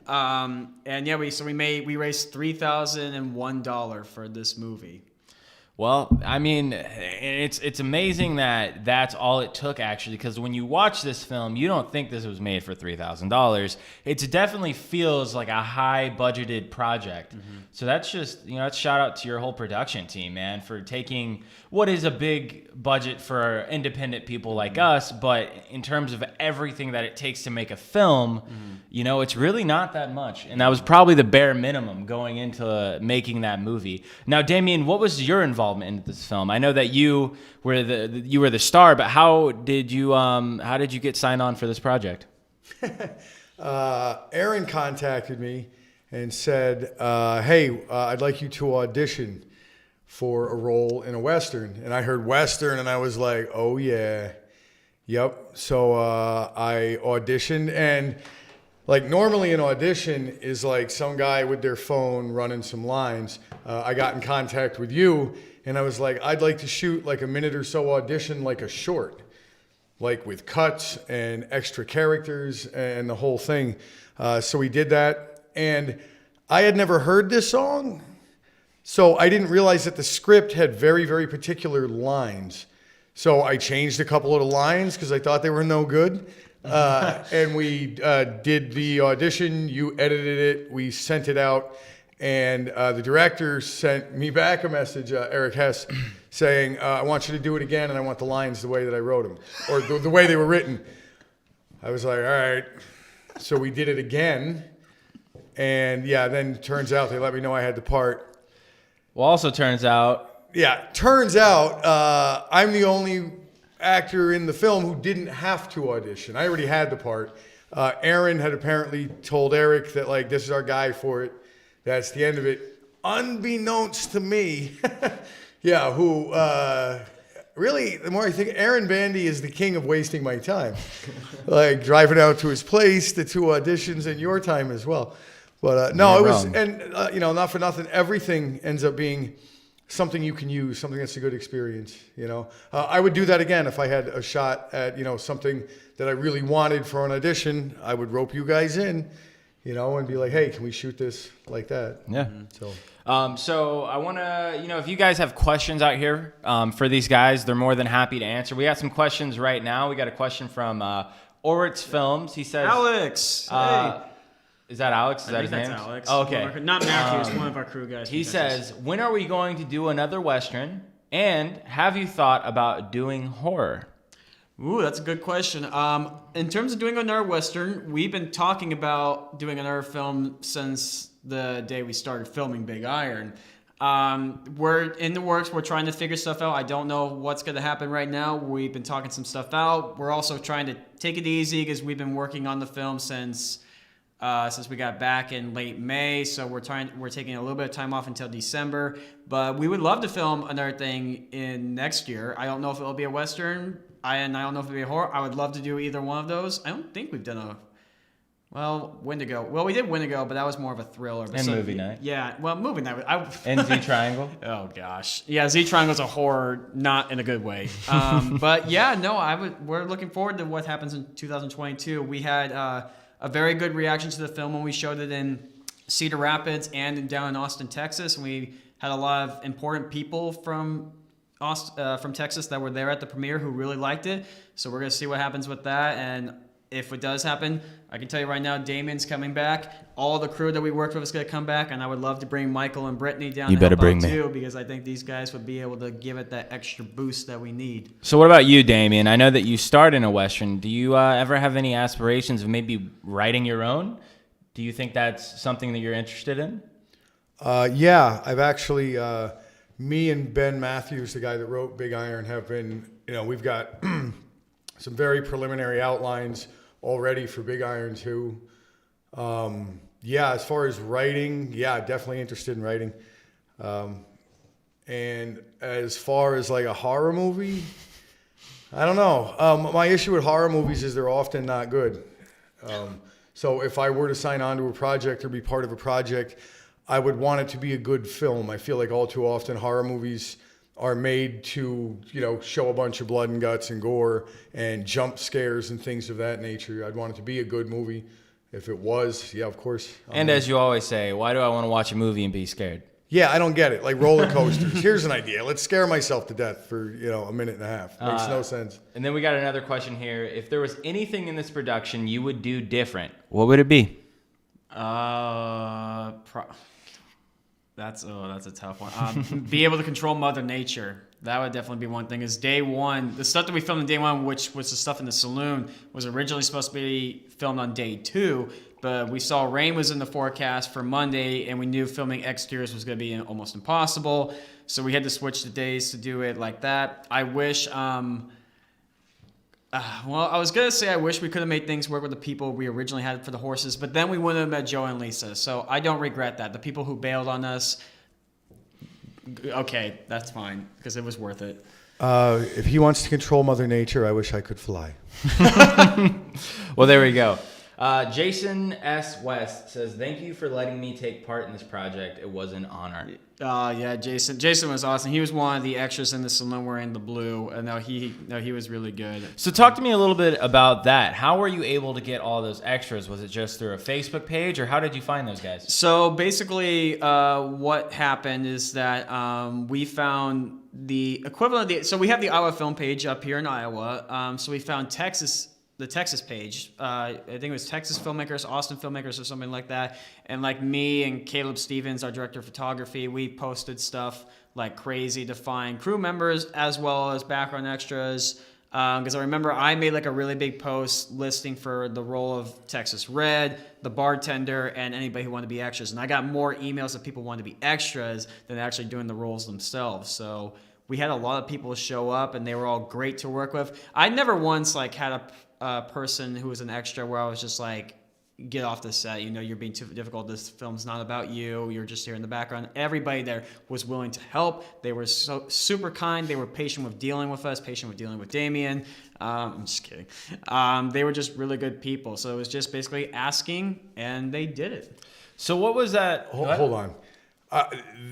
And yeah, we raised $3,001 for this movie.
Well, I mean, it's amazing that that's all it took, actually, because when you watch this film, you don't think this was made for $3,000. It definitely feels like a high-budgeted project. Mm-hmm. So that's just, that's shout out to your whole production team, man, for taking what is a big budget for independent people like us, but in terms of everything that it takes to make a film, it's really not that much. And that was probably the bare minimum going into making that movie. Now, Damien, what was your involvement in this film? I know that you were the star, but how did you get signed on for this project?
Aaron contacted me and said, "Hey, I'd like you to audition for a role in a Western." And I heard Western and I was like, oh yeah, yep. So I auditioned, and like normally an audition is like some guy with their phone running some lines. I got in contact with you and I was like, I'd like to shoot like a minute or so audition, like a short, like with cuts and extra characters and the whole thing. So we did that, and I had never heard this song. So I didn't realize that the script had very, very particular lines. So I changed a couple of the lines because I thought they were no good. And we did the audition. You edited it. We sent it out. And the director sent me back a message, Eric Hess, saying, I want you to do it again, and I want the lines the way that I wrote them, or the way they were written. I was like, all right. So we did it again. And yeah, then turns out they let me know I had the part.
Well, also turns out.
Yeah, turns out I'm the only actor in the film who didn't have to audition. I already had the part. Aaron had apparently told Eric that, like, this is our guy for it. That's the end of it. Unbeknownst to me, yeah, who really, the more I think, Aaron Bandy is the king of wasting my time. Like, driving out to his place, the 2 auditions, and your time as well. But no, it was, and you know, not for nothing, everything ends up being something you can use, something that's a good experience, you know. I would do that again if I had a shot at, you know, something that I really wanted for an audition. I would rope you guys in, you know, and be like, hey, can we shoot this like that?
Yeah.
So,
so I want to, you know, if you guys have questions out here for these guys, they're more than happy to answer. We got some questions right now. We got a question from Oritz Films. He says,
Alex, hey.
Is that Alex? Is that his name?
That's Alex.
Oh, okay.
Not Matthew. One of our crew guys.
He says, when are we going to do another Western? And have you thought about doing horror?
Ooh, that's a good question. In terms of doing another Western, we've been talking about doing another film since the day we started filming Big Iron. We're in the works. We're trying to figure stuff out. I don't know what's going to happen right now. We've been talking some stuff out. We're also trying to take it easy because we've been working on the film since we got back in late May, so we're taking a little bit of time off until December. But we would love to film another thing in next year. I don't know if it'll be a Western, and I don't know if it'll be a horror. I would love to do either one of those. I don't think we've done Wendigo. Well, we did Wendigo, but that was more of a thriller.
And movie night.
Yeah, well, movie night.
And Z Triangle.
Oh gosh, yeah, Z Triangle's a horror, not in a good way. But yeah, no, we're looking forward to what happens in 2022. We had a very good reaction to the film when we showed it in Cedar Rapids and down in Austin, Texas. We had a lot of important people from Texas that were there at the premiere who really liked it. So we're going to see what happens with that. And if it does happen, I can tell you right now, Damien's coming back. All the crew that we worked with is going to come back. And I would love to bring Michael and Brittany down to help out too, because I think these guys would be able to give it that extra boost that we need.
So what about you, Damien? I know that you starred in a Western. Do you ever have any aspirations of maybe writing your own? Do you think that's something that you're interested in?
Yeah, I've actually, me and Ben Matthews, the guy that wrote Big Iron, have been, you know, we've got some very preliminary outlines already for Big Iron 2. Yeah, as far as writing, yeah, definitely interested in writing. And as far as like a horror movie, I don't know. My issue with horror movies is they're often not good. So if I were to sign on to a project or be part of a project, I would want it to be a good film. I feel like all too often horror movies are made to, you know, show a bunch of blood and guts and gore and jump scares and things of that nature. I'd want it to be a good movie. If it was, yeah, of course.
And as you always say, why do I want to watch a movie and be scared?
Yeah, I don't get it. Like roller coasters. Here's an idea. Let's scare myself to death for, you know, a minute and a half. Makes no sense.
And then we got another question here. If there was anything in this production you would do different, what would it be?
That's a tough one. Be able to control Mother Nature. That would definitely be one thing. Is day one, the stuff that we filmed in day one, which was the stuff in the saloon, was originally supposed to be filmed on day 2, but we saw rain was in the forecast for Monday, and we knew filming exteriors was going to be almost impossible. So we had to switch the days to do it like that. I wish Well, I was going to say I wish we could have made things work with the people we originally had for the horses, but then we wouldn't have met Joe and Lisa. So I don't regret that. The people who bailed on us, okay, that's fine, because it was worth it.
If he wants to control Mother Nature, I wish I could fly.
Well, there we go. Jason S. West says, "Thank you for letting me take part in this project. It was an honor."
Yeah, Jason was awesome. He was one of the extras in the saloon wearing the blue, and he was really good.
So talk to me a little bit about that. How were you able to get all those extras? Was it just through a Facebook page, or how did you find those guys?
So basically, what happened is that we found the equivalent. So we have the Iowa film page up here in Iowa. So we found the Texas page. I think it was Texas filmmakers, Austin filmmakers, or something like that. And like me and Caleb Stevens, our director of photography, we posted stuff like crazy to find crew members as well as background extras. Because I remember I made like a really big post listing for the role of Texas Red, the bartender, and anybody who wanted to be extras. And I got more emails of people wanting to be extras than actually doing the roles themselves. So we had a lot of people show up, and they were all great to work with. I never once like had a person who was an extra where I was just like, get off the set, you're being too difficult. This film's not about you. You're just here in the background. Everybody there was willing to help. They were so super kind. They were patient with dealing with us, patient with dealing with Damien. I'm just kidding. They were just really good people. So it was just basically asking, and they did it.
So what was that?
Hold on.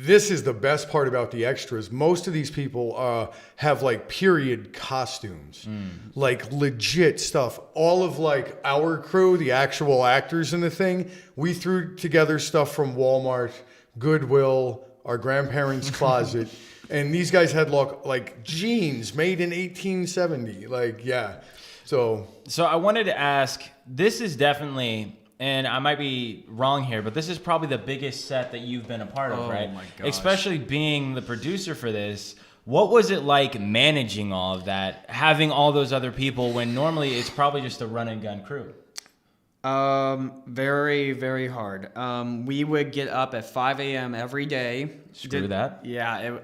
This is the best part about the extras. Most of these people have like period costumes, like legit stuff. All of like our crew, the actual actors in the thing, we threw together stuff from Walmart, Goodwill, our grandparents' closet. And these guys had like jeans made in 1870. Like, yeah. So
I wanted to ask, this is definitely, and I might be wrong here, but this is probably the biggest set that you've been a part of, right?
Oh my gosh.
Especially being the producer for this. What was it like managing all of that, having all those other people when normally it's probably just a run and gun crew?
Very, very hard. We would get up at 5 a.m. every day.
Screw that.
Yeah.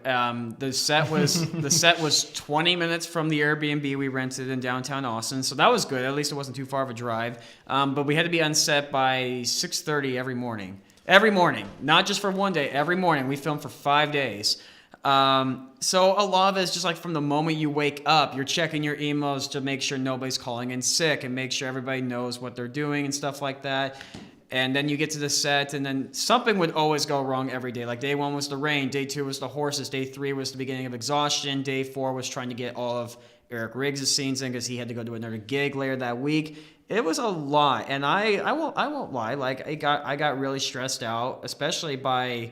The set was 20 minutes from the Airbnb we rented in downtown Austin, so that was good. At least it wasn't too far of a drive. But we had to be on set by 6:30 every morning. Every morning, not just for one day. Every morning, we filmed for 5 days. So a lot of it is just like from the moment you wake up, you're checking your emails to make sure nobody's calling in sick and make sure everybody knows what they're doing and stuff like that. And then you get to the set, and then something would always go wrong every day. Like day 1 was the rain, day 2 was the horses, day 3 was the beginning of exhaustion, day 4 was trying to get all of Eric Riggs' scenes in because he had to go to another gig later that week. It was a lot, and I won't lie. Like I got really stressed out, especially by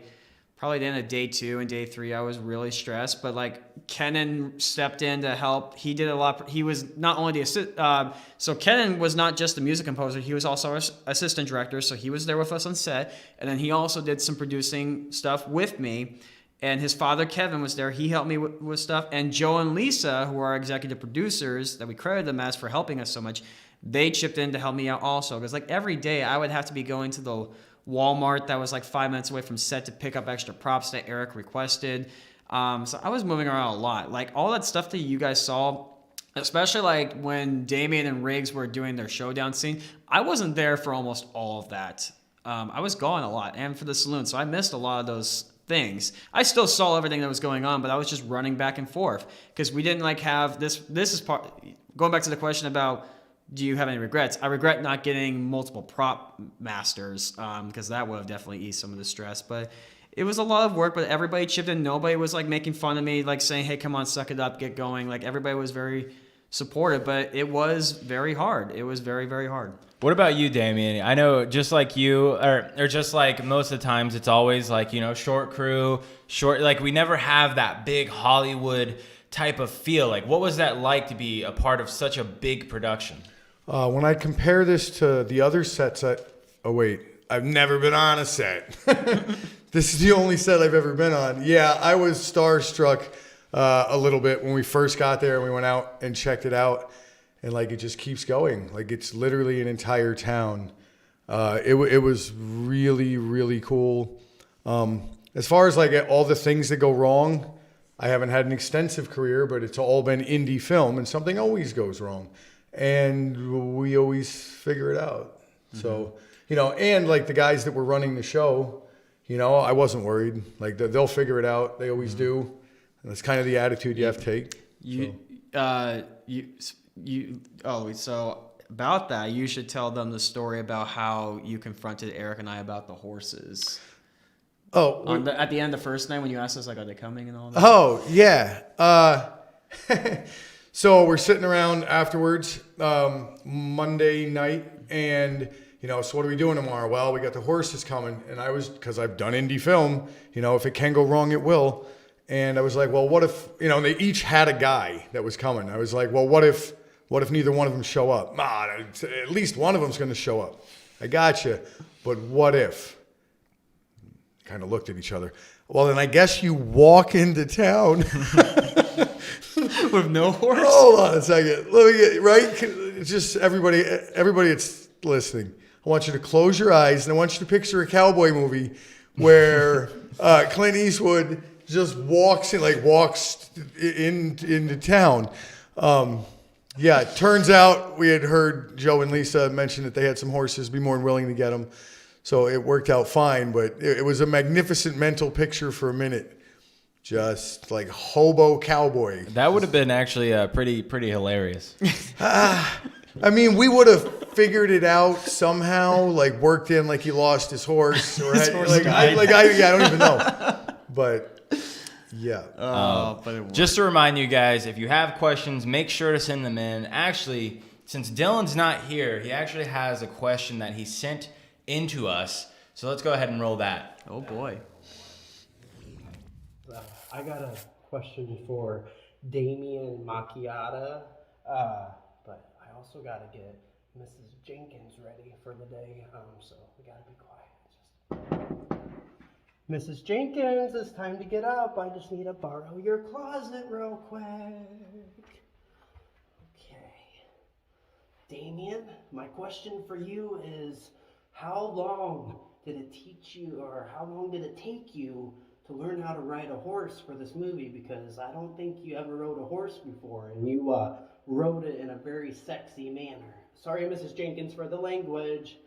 probably the end of day 2 and day 3, I was really stressed. But like Kenan stepped in to help. He did a lot. He was not only the so Kenan was not just the music composer. He was also our assistant director. So he was there with us on set, and then he also did some producing stuff with me. And his father Kevin was there. He helped me with stuff. And Joe and Lisa, who are our executive producers, that we credit them as for helping us so much, they chipped in to help me out also. Because like every day, I would have to be going to the Walmart that was like 5 minutes away from set to pick up extra props that Eric requested. So I was moving around a lot. Like all that stuff that you guys saw, especially like when Damien and Riggs were doing their showdown scene, I wasn't there for almost all of that. I was gone a lot, and for the saloon, so I missed a lot of those things. I still saw everything that was going on, but I was just running back and forth because we didn't like have this. This is part going back to the question about, do you have any regrets? I regret not getting multiple prop masters because that would have definitely eased some of the stress. But it was a lot of work, but everybody chipped in. Nobody was like making fun of me, like saying, hey, come on, suck it up, get going. Like everybody was very supportive, but it was very hard. It was very, very hard.
What about you, Damien? I know just like you, or just like most of the times, it's always like, short crew, like we never have that big Hollywood type of feel. Like what was that like to be a part of such a big production?
When I compare this to the other sets I've never been on a set. This is the only set I've ever been on. Yeah, I was starstruck a little bit when we first got there and we went out and checked it out. And like, it just keeps going. Like it's literally an entire town. It was really, really cool. As far as like all the things that go wrong, I haven't had an extensive career, but it's all been indie film and something always goes wrong. and we always figure it out. So, and like the guys that were running the show, I wasn't worried. Like they'll figure it out. They always do. And that's kind of the attitude you have to take.
So about that, you should tell them the story about how you confronted Eric and I about the horses. At the end of the first night when you asked us, like, are they coming and all that?
Oh, yeah. So we're sitting around afterwards, Monday night, and, so what are we doing tomorrow? Well, we got the horses coming, and because I've done indie film, if it can go wrong, it will. And I was like, well, what if, they each had a guy that was coming. I was like, well, what if neither one of them show up? At least one of them's going to show up. I gotcha. But what if? Kind of looked at each other. Well, then I guess you walk into town
with no horse.
Hold on a second. Let me get right. It's just everybody that's listening. I want you to close your eyes and I want you to picture a cowboy movie where Clint Eastwood just walks into town. It turns out we had heard Joe and Lisa mention that they had some horses, be more than willing to get them. So it worked out fine, but it was a magnificent mental picture for a minute. Just like hobo cowboy.
That would have been actually pretty hilarious.
We would have figured it out somehow, like worked in like he lost his horse. Or I don't even know. But yeah.
Just to remind you guys, if you have questions, make sure to send them in. Actually, since Dylan's not here, he actually has a question that he sent into us. So let's go ahead and roll that.
Oh boy.
I got a question for Damien Macchiata, but I also got to get Mrs. Jenkins ready for the day, so we got to be quiet. Mrs. Jenkins, it's time to get up. I just need to borrow your closet real quick. Okay. Damien, my question for you is, how long did it teach you, or how long did it take you to learn how to ride a horse for this movie? Because I don't think you ever rode a horse before, and you rode it in a very sexy manner. Sorry, Mrs. Jenkins, for the language.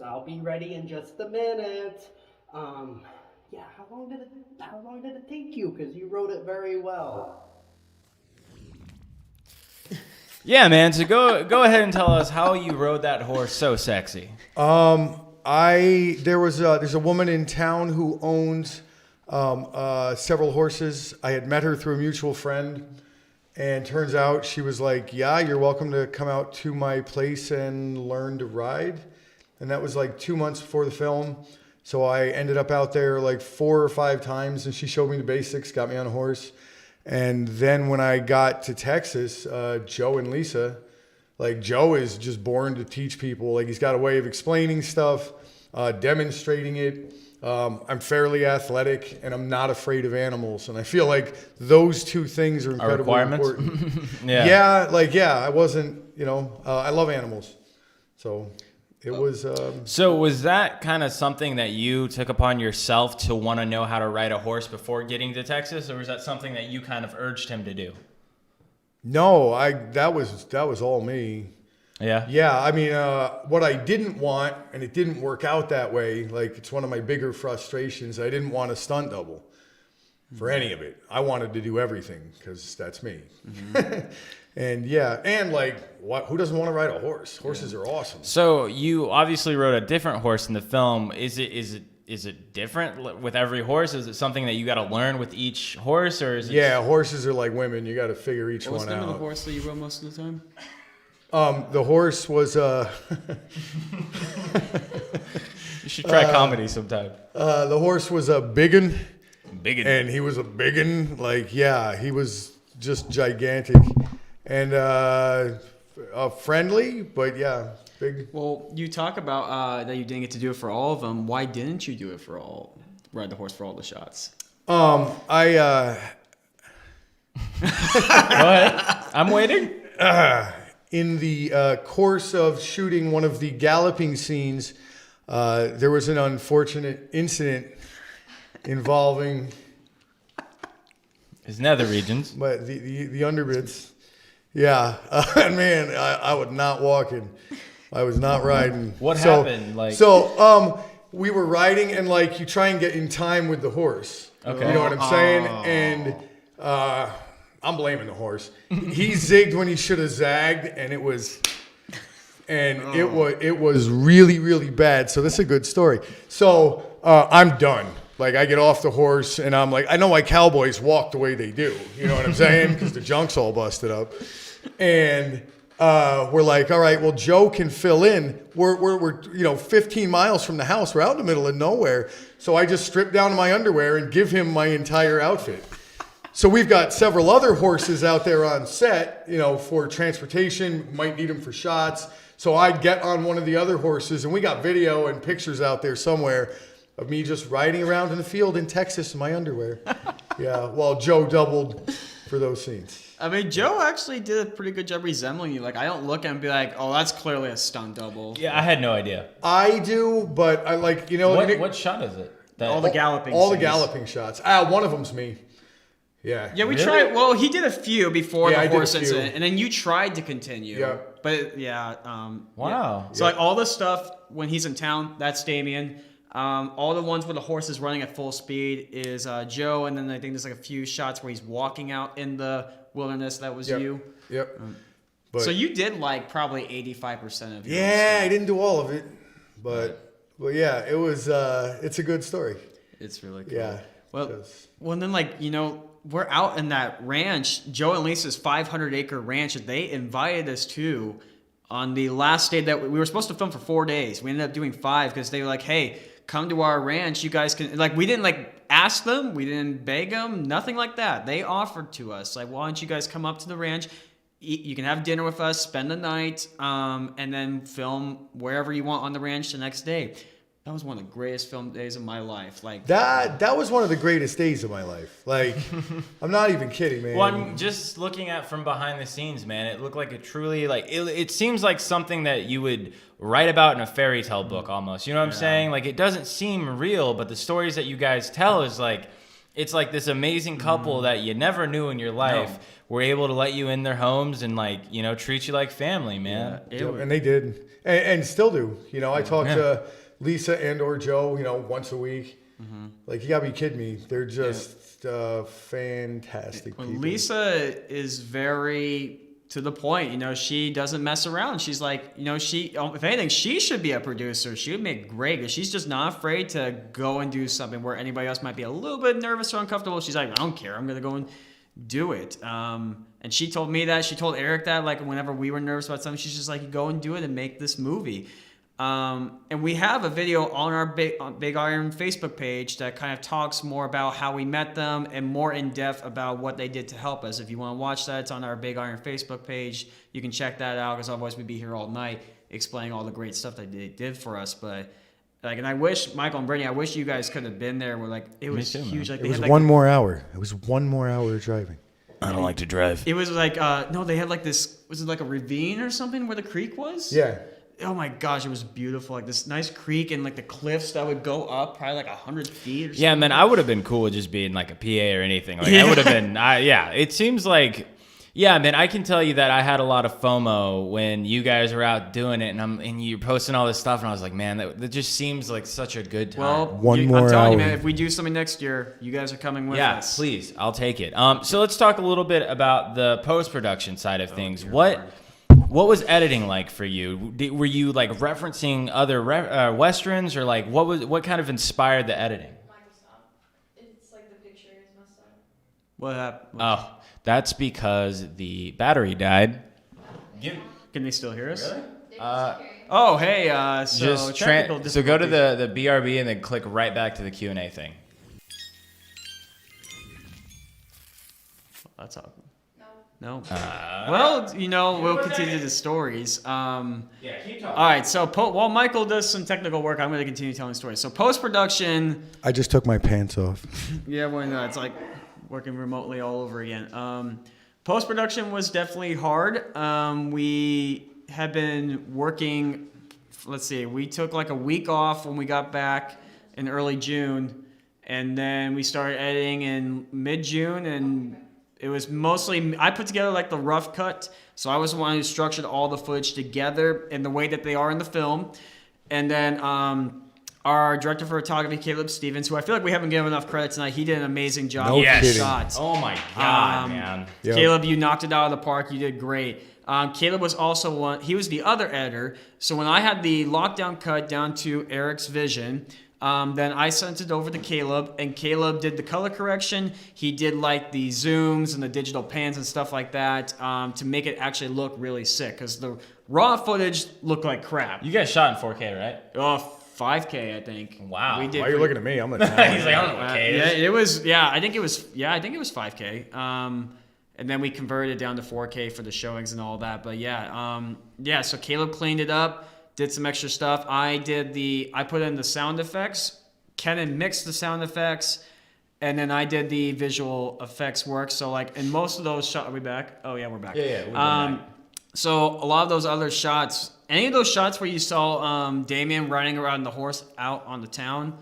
I'll be ready in just a minute. How long did it take you? Because you rode it very well.
Yeah, man. So go ahead and tell us how you rode that horse so sexy.
There's a woman in town who owns several horses. I had met her through a mutual friend, and turns out she was like, yeah, you're welcome to come out to my place and learn to ride. And that was like 2 months before the film. So I ended up out there like 4 or 5 times, and she showed me the basics, got me on a horse. And then when I got to Texas, Joe and Lisa, like Joe is just born to teach people. Like he's got a way of explaining stuff, demonstrating it. I'm fairly athletic, and I'm not afraid of animals. And I feel like those two things are incredibly important. I wasn't, I love animals. So it was.
So was that kind of something that you took upon yourself to want to know how to ride a horse before getting to Texas, or was that something that you kind of urged him to do?
No, that was all me.
Yeah.
Yeah. What I didn't want, and it didn't work out that way. Like it's one of my bigger frustrations. I didn't want a stunt double for any of it. I wanted to do everything because that's me. Mm-hmm. And who doesn't want to ride a horse? Horses are awesome.
So you obviously rode a different horse in the film. Is it different with every horse? Is it something that you got to learn with each horse, or is it?
Yeah, horses are like women. You got to figure each one out.
What's the name of the horse that you rode most of the time?
The horse was. You
should try comedy sometime.
The horse was a biggin.
Biggin.
And he was a biggin. He was just gigantic. And friendly, but big.
Well, you talk about that you didn't get to do it for all of them. Why didn't you do it ride the horse for all the shots?
Go
ahead. I'm waiting.
In the course of shooting one of the galloping scenes, there was an unfortunate incident involving
his nether regions,
but the underbits. Yeah, man, I was not walking. I was not riding.
What happened?
We were riding, and like you try and get in time with the horse.
Okay.
You know what I'm saying? And I'm blaming the horse. He zigged when he should have zagged, and it was really, really bad. So this is a good story. So I'm done. Like, I get off the horse, and I'm like, I know why cowboys walk the way they do. You know what I'm saying? Because the junk's all busted up. And we're like, all right, well, Joe can fill in. We're 15 miles from the house. We're out in the middle of nowhere. So I just strip down to my underwear and give him my entire outfit. So we've got several other horses out there on set, for transportation, might need them for shots. So I get on one of the other horses, and we got video and pictures out there somewhere of me just riding around in the field in Texas in my underwear. Yeah, while Joe doubled for those scenes.
I mean, Joe actually did a pretty good job resembling you. Like, I don't look at him and be like, oh, that's clearly a stunt double.
Yeah, I had no idea.
I do, but I like,
What shot is it?
All the galloping
All the
scenes.
galloping shots. One of them's me. Yeah.
Yeah, we
Really?
tried. Well, he did a few before
Yeah, I
the
did a
horse
few.
incident, and then you tried to continue.
Yeah.
But yeah.
Wow.
So like all the stuff when he's in town, that's Damien. All the ones where the horse is running at full speed is Joe, and then I think there's like a few shots where he's walking out in the wilderness. That was you.
Yep.
So you did like probably 85% of your
Yeah, I didn't do all of it, but yeah, it was. It's a good story.
It's really cool.
Yeah.
Well, and then we're out in that ranch, Joe and Lisa's 500-acre ranch that they invited us to on the last day that we were supposed to film for 4 days. We ended up doing 5 because they were like, hey, come to our ranch. You guys can, we didn't ask them. We didn't beg them. Nothing like that. They offered to us, like, why don't you guys come up to the ranch? You can have dinner with us, spend the night, and then film wherever you want on the ranch the next day. That was one of the greatest film days of my life. Like
that was one of the greatest days of my life. Like, I'm not even kidding, man.
Well, I'm just looking at from behind the scenes, man. It looked like a truly it seems like something that you would write about in a fairy tale book almost. You know what I'm saying? Like, it doesn't seem real, but the stories that you guys tell is like, it's like this amazing couple that you never knew in your life were able to let you in their homes and treat you like family, man.
Yeah, and they did, and still do. I talk to Lisa and or Joe, once a week.
Mm-hmm.
Like, you gotta be kidding me. They're just fantastic people.
Lisa is very to the point. She doesn't mess around. She's like, if anything, she should be a producer. She would make great, because she's just not afraid to go and do something where anybody else might be a little bit nervous or uncomfortable. She's like, I don't care. I'm gonna go and do it. And she told me that. She told Eric that. Like, whenever we were nervous about something, she's just like, go and do it and make this movie. And we have a video on our Big Iron Facebook page that kind of talks more about how we met them and more in depth about what they did to help us. If you want to watch that, it's on our Big Iron Facebook page. You can check that out, because otherwise we'd be here all night explaining all the great stuff that they did for us. But and I wish Michael and Brittany, I wish you guys could have been there. It was huge. Like,
it was one more hour. It was 1 more hour of driving.
I don't like to drive.
It was like no, they had like this. Was it like a ravine or something where the creek was?
Yeah.
Oh my gosh, it was beautiful. Like this nice creek and like the cliffs that would go up probably like 100 feet or something.
Yeah, man, I would have been cool with just being like a PA or anything. Like, I would have been, it seems like, yeah, man, I can tell you that I had a lot of FOMO when you guys were out doing it, and you're posting all this stuff, and I was like, man, that just seems like such a good time.
Well, I'm telling you, man, if we do something next year, you guys are coming with us.
Yeah, please, I'll take it. So let's talk a little bit about the post-production side of things. What was editing like for you? Were you like referencing other westerns, or like what kind of inspired the editing?
It's like the picture is messed up.
What happened?
Oh, that's because the battery died.
Can they still hear us?
Really?
Oh, hey. So
so go to the BRB and then click right back to the Q&A thing.
That's awkward. No. Well, we'll continue the stories.
Yeah, keep talking.
All right. So while Michael does some technical work, I'm going to continue telling stories. So post-production.
I just took my pants off.
Yeah, well, no, it's like working remotely all over again. Post-production was definitely hard. We had been working. Let's see. We took like a week off when we got back in early June, and then we started editing in mid-June, and It was mostly, I put together like the rough cut. So I was the one who structured all the footage together in the way that they are in the film. And then our director of photography, Caleb Stevens, who I feel like we haven't given enough credit tonight. He did an amazing job with the shots.
Oh my God, man.
Yep.
Caleb, you knocked it out of the park. You did great. Caleb was also he was the other editor. So when I had the lockdown cut down to Eric's vision, then I sent it over to Caleb, and Caleb did the color correction. He did like the zooms and the digital pans and stuff like that to make it actually look really sick, because the raw footage looked like crap.
You guys shot in 4K, right?
Oh, 5K, I think.
Wow.
We did.
Why are you looking at me? I'm a
He's like, I don't know what K is.
Yeah, it was. Yeah, I think it was 5K. And then we converted it down to 4K for the showings and all that. But yeah, so Caleb cleaned it up, did some extra stuff. I put in the sound effects. Kenan mixed the sound effects, and then I did the visual effects work. So like in most of those shots, are we back? Oh yeah, we're back.
Yeah, we're back.
So a lot of those other shots, any of those shots where you saw Damien riding around the horse out on the town,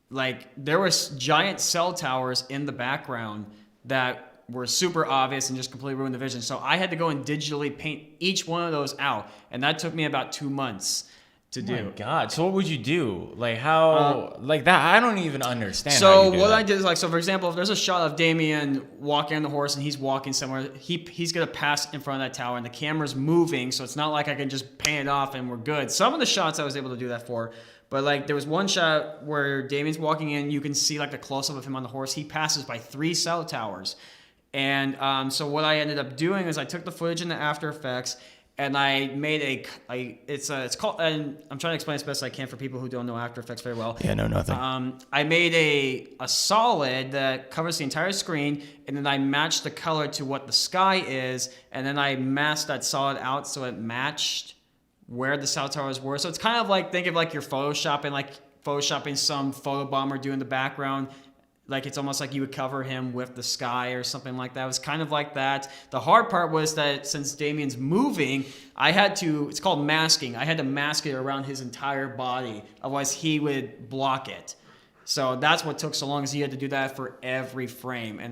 like there was giant cell towers in the background that were super obvious and just completely ruined the vision. So I had to go and digitally paint each one of those out, and that took me about 2 months to do.
Oh my God. So what would you do? Like how, like that? I don't even understand. how
So
you do
what
that.
I did is like, so for example, if there's a shot of Damien walking on the horse and he's walking somewhere, he's gonna pass in front of that tower, and the camera's moving, so it's not like I can just pan it off and we're good. Some of the shots I was able to do that for, but like there was one shot where Damien's walking in, you can see like a close up of him on the horse. He passes by 3 cell towers, and so what I ended up doing is I took the footage into After Effects. And I made it's called, and I'm trying to explain as best I can for people who don't know After Effects very well.
Yeah, no, nothing.
I made a solid that covers the entire screen, and then I matched the color to what the sky is, and then I masked that solid out so it matched where the cell towers were. So it's kind of like, think of like you're photoshopping some photobomber doing the background. Like it's almost like you would cover him with the sky or something like that. It was kind of like that. The hard part was that since Damien's moving, it's called masking. I had to mask it around his entire body. Otherwise he would block it. So that's what took so long, is you had to do that for every frame. And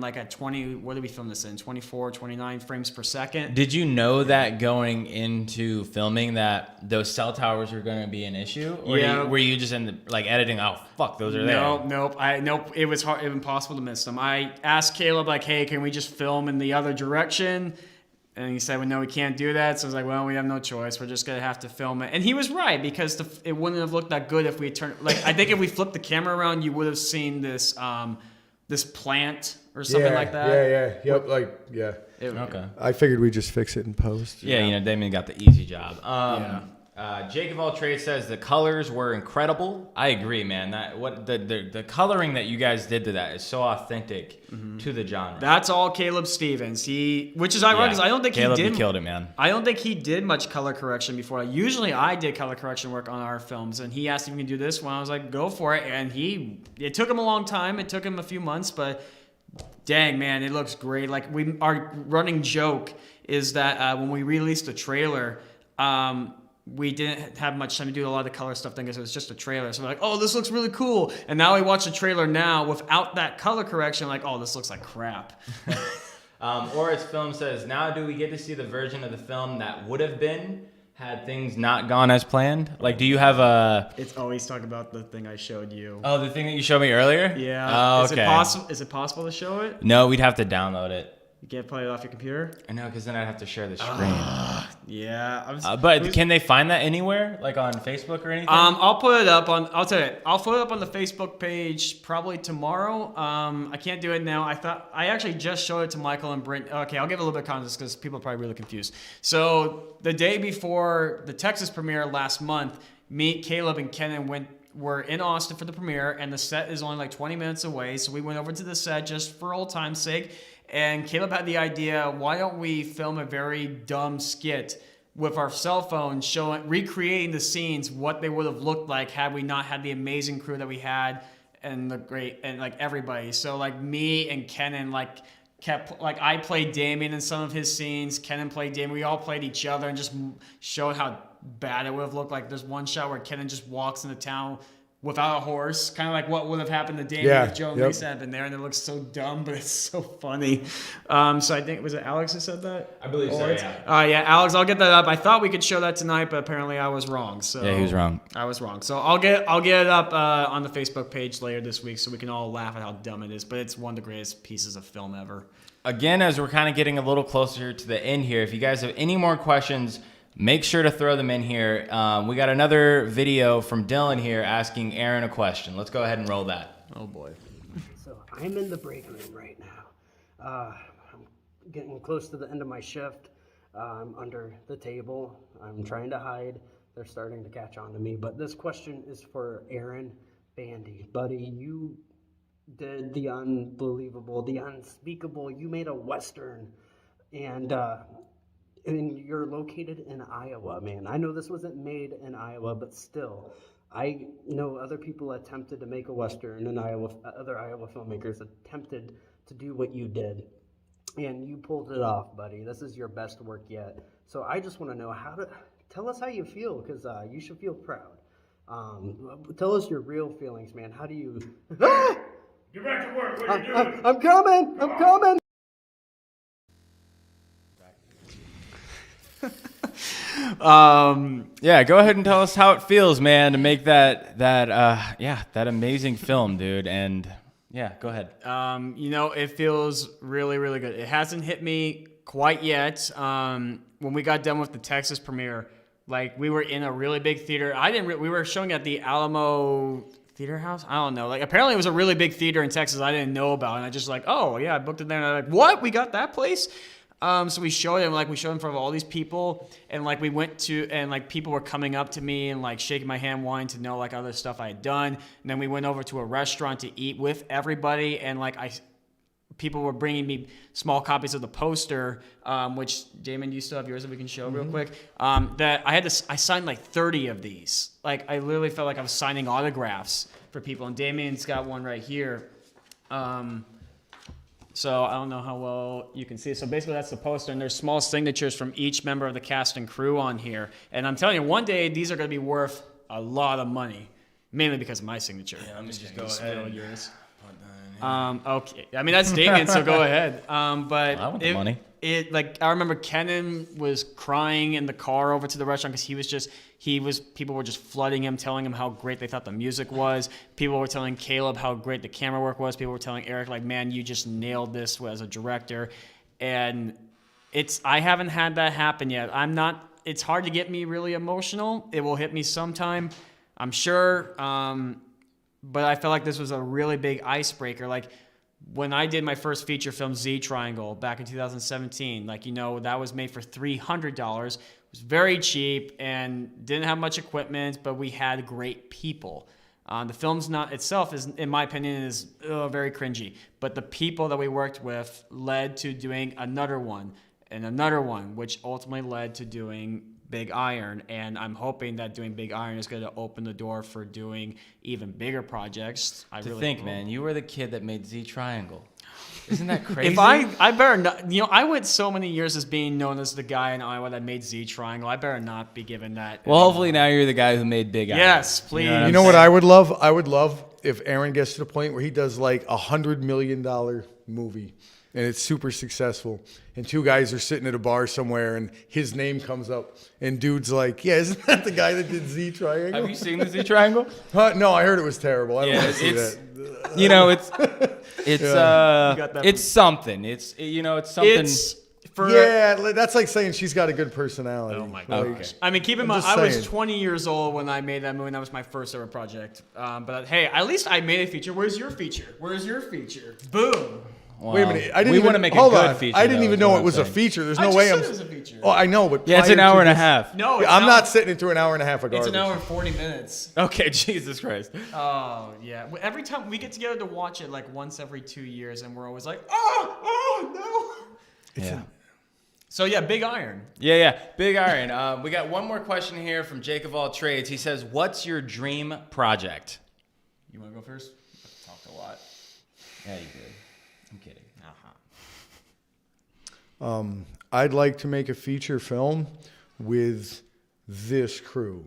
like at 20, what did we film this in? 24, 29 frames per second.
Did you know that going into filming that those cell towers were going to be an issue? Or
Yeah.
were you just in the like editing? Oh fuck, those are there.
Nope. It was hard, impossible to miss them. I asked Caleb like, hey, can we just film in the other direction? And he said, well, no, we can't do that. So I was like, well, we have no choice. We're just going to have to film it. And he was right, because it wouldn't have looked that good if we turned, like, I think if we flipped the camera around, you would have seen this this plant or something like that.
Yeah.
Okay.
I figured we'd just fix it in post.
Yeah, you know, Damien got the easy job. Jake of all trades says the colors were incredible. I agree, man. The coloring that you guys did to that is so authentic to the genre.
That's all Caleb Stevens. Which is ironic, because I don't think
Caleb,
he did.
you killed it, man.
I don't think he did much color correction before. Usually I did color correction work on our films, and he asked if we could do this one. I was like, go for it. And it took him a long time. It took him a few months, but dang, man, it looks great. Like our running joke is that when we released the trailer, we didn't have much time to do a lot of the color stuff then, because it was just a trailer. So we're like, oh, this looks really cool. And now we watch the trailer now without that color correction, like, oh, this looks like crap.
Oris Film says, now do we get to see the version of the film that would have been had things not gone as planned? Like, do you have a...
It's always talk about the thing I showed you.
Oh, the thing that you showed me earlier?
Yeah.
Oh, okay.
Is it possible to show it?
No, we'd have to download it.
You can't play it off your computer?
I know, because then I'd have to share the screen.
Yeah.
But can they find that anywhere, like on Facebook or anything?
I'll put it up on. I'll tell you. I'll put it up on the Facebook page probably tomorrow. I can't do it now. I actually just showed it to Michael and Brent. Okay, I'll give a little bit of context because people are probably really confused. So the day before the Texas premiere last month, me, Caleb, and Kenan were in Austin for the premiere, and the set is only like 20 minutes away. So we went over to the set just for old time's sake. And Caleb had the idea, why don't we film a very dumb skit with our cell phone recreating the scenes, what they would have looked like had we not had the amazing crew that we had and like everybody. So like me and Kenan I played Damien in some of his scenes, Kenan played Damien, we all played each other and just showed how bad it would have looked like. There's one shot where Kenan just walks into town without a horse, kind of like what would have happened to Damien
Yeah,
if Joe and
yep.
Lisa had been there, and it looks so dumb, but it's so funny. So I think, was it Alex who said that?
I believe so,
yeah. Yeah, Alex, I'll get that up. I thought we could show that tonight, but apparently I was wrong. So
Yeah, he was wrong.
I was wrong. So I'll get it up on the Facebook page later this week, so we can all laugh at how dumb it is. But it's one of the greatest pieces of film ever.
Again, as we're kind of getting a little closer to the end here, if you guys have any more questions, make sure to throw them in here. We got another video from Dylan here asking Aaron a question. Let's go ahead and roll that.
Oh boy.
So I'm in the break room right now. I'm getting close to the end of my shift. I'm under the table. I'm trying to hide. They're starting to catch on to me. But this question is for Aaron Bandy. Buddy, you did the unbelievable, the unspeakable. You made a Western, and you're located in Iowa, man. I know this wasn't made in Iowa, but still, I know other people attempted to make a Western in Iowa. Other Iowa filmmakers attempted to do what you did, and you pulled it off, buddy. This is your best work yet. So I just want to know tell us how you feel, because you should feel proud. Tell us your real feelings, man. How do you...
Get back to work. What are you doing?
I'm coming. I'm coming.
Yeah, go ahead and tell us how it feels, man, to make that amazing film, dude. And yeah, go ahead.
It feels really, really good. It hasn't hit me quite yet. When we got done with the Texas premiere, like, we were in a really big theater. We were showing at the Alamo Theater House? I don't know. Like, apparently it was a really big theater in Texas I didn't know about. And I just like, oh yeah, I booked it there. And I'm like, what? We got that place? So we showed him, in front of all these people, and like we went to, and like people were coming up to me and like shaking my hand, wanting to know like other stuff I had done. And then we went over to a restaurant to eat with everybody, and like people were bringing me small copies of the poster, which Damon, you still have yours that we can show real quick. That I signed like 30 of these. Like, I literally felt like I was signing autographs for people, and Damien's got one right here. So I don't know how well you can see. So basically that's the poster, and there's small signatures from each member of the cast and crew on here. And I'm telling you, one day these are going to be worth a lot of money, mainly because of my signature.
Yeah, let me just go ahead and
yours. Okay. I mean, that's Damien, so go ahead. But
I want the money.
I remember Kenan was crying in the car over to the restaurant because people were just flooding him, telling him how great they thought the music was. People were telling Caleb how great the camera work was. People were telling Eric, like, man, you just nailed this as a director. And I haven't had that happen yet. It's hard to get me really emotional. It will hit me sometime, I'm sure. But I felt like this was a really big icebreaker. Like, when I did my first feature film, Z Triangle, back in 2017, that was made for $300. It was very cheap and didn't have much equipment, but we had great people. The film's itself is, in my opinion, is very cringy. But the people that we worked with led to doing another one and another one, which ultimately led to doing Big Iron. And I'm hoping that doing Big Iron is going to open the door for doing even bigger projects.
Man, you were the kid that made Z Triangle. Isn't that crazy?
If I better not, I went so many years as being known as the guy in Iowa that made Z Triangle. I better not be given that.
Well, hopefully now you're the guy who made Big Iron.
Yes, please.
You know what I would love? I would love if Aaron gets to the point where he does like $100 million movie and it's super successful, and two guys are sitting at a bar somewhere and his name comes up and dude's like, yeah, isn't that the guy that did Z Triangle?
Have you seen the Z Triangle?
No, I heard it was terrible. I don't want to see that.
It's something. It's something.
That's like saying she's got a good personality.
Oh my gosh. I mean, keep in mind, I was 20 years old when I made that movie, and that was my first ever project. But hey, at least I made a feature. Where's your feature? Boom.
Wow. Wait a minute.
We want to make a good feature.
I didn't even know it was a feature. There's no way
it was a feature.
Oh, I know, but
it's an hour and a half.
No,
I'm not sitting through an hour and a half of garbage.
It's an hour and 40 minutes.
Okay, Jesus Christ.
Oh yeah. Every time we get together to watch it, like once every 2 years, and we're always like, oh no.
Yeah.
So yeah, Big Iron.
Yeah, Big Iron. We got one more question here from Jake of All Trades. He says, "What's your dream project?"
You want to go first? I've talked a lot.
Yeah, you did. I'm kidding.
I'd like to make a feature film with this crew.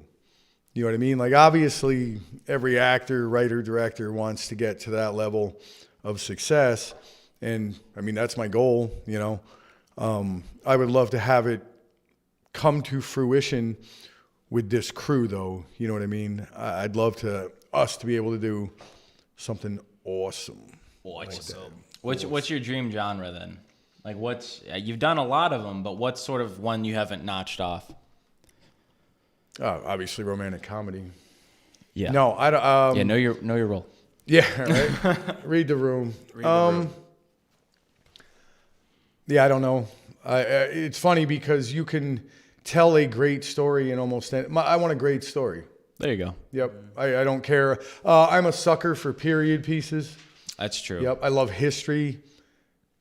You know what I mean? Like, obviously, every actor, writer, director wants to get to that level of success. And, I mean, that's my goal, you know. I would love to have it come to fruition with this crew, though. You know what I mean? I'd love us to be able to do something awesome.
What's your dream genre, then? Like, you've done a lot of them, but what's sort of one you haven't notched off?
Obviously, romantic comedy.
Yeah.
No, I don't.
Yeah, know your role.
Yeah, right. Read the room. Yeah, I don't know. It's funny because you can tell a great story in almost. I want a great story.
There you go.
Yep. I don't care. I'm a sucker for period pieces.
That's true.
Yep. I love history.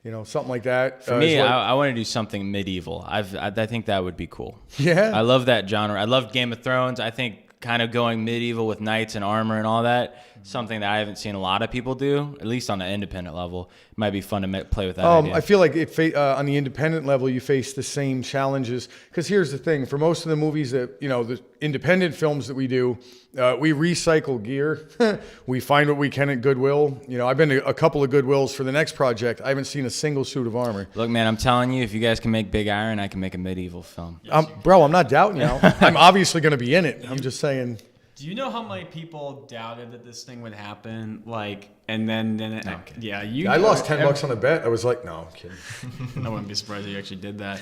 You know, something like that.
For me, I want to do something medieval. I think that would be cool.
Yeah.
I love that genre. I love Game of Thrones. I think kind of going medieval with knights and armor and all that, something that I haven't seen a lot of people do, at least on an independent level. It might be fun to play with that idea.
I feel like on the independent level, you face the same challenges. Because here's the thing. For most of the movies that, you know, the independent films that we do, we recycle gear. We find what we can at Goodwill. You know, I've been to a couple of Goodwills for the next project. I haven't seen a single suit of armor.
Look, man, I'm telling you, if you guys can make Big Iron, I can make a medieval film.
Bro, I'm not doubting you. I'm obviously going to be in it. I'm just saying.
Do you know how many people doubted that this thing would happen? Like, and then it, yeah,
I lost $10 on the bet. I was like, no, I'm kidding.
I wouldn't be surprised if you actually did that.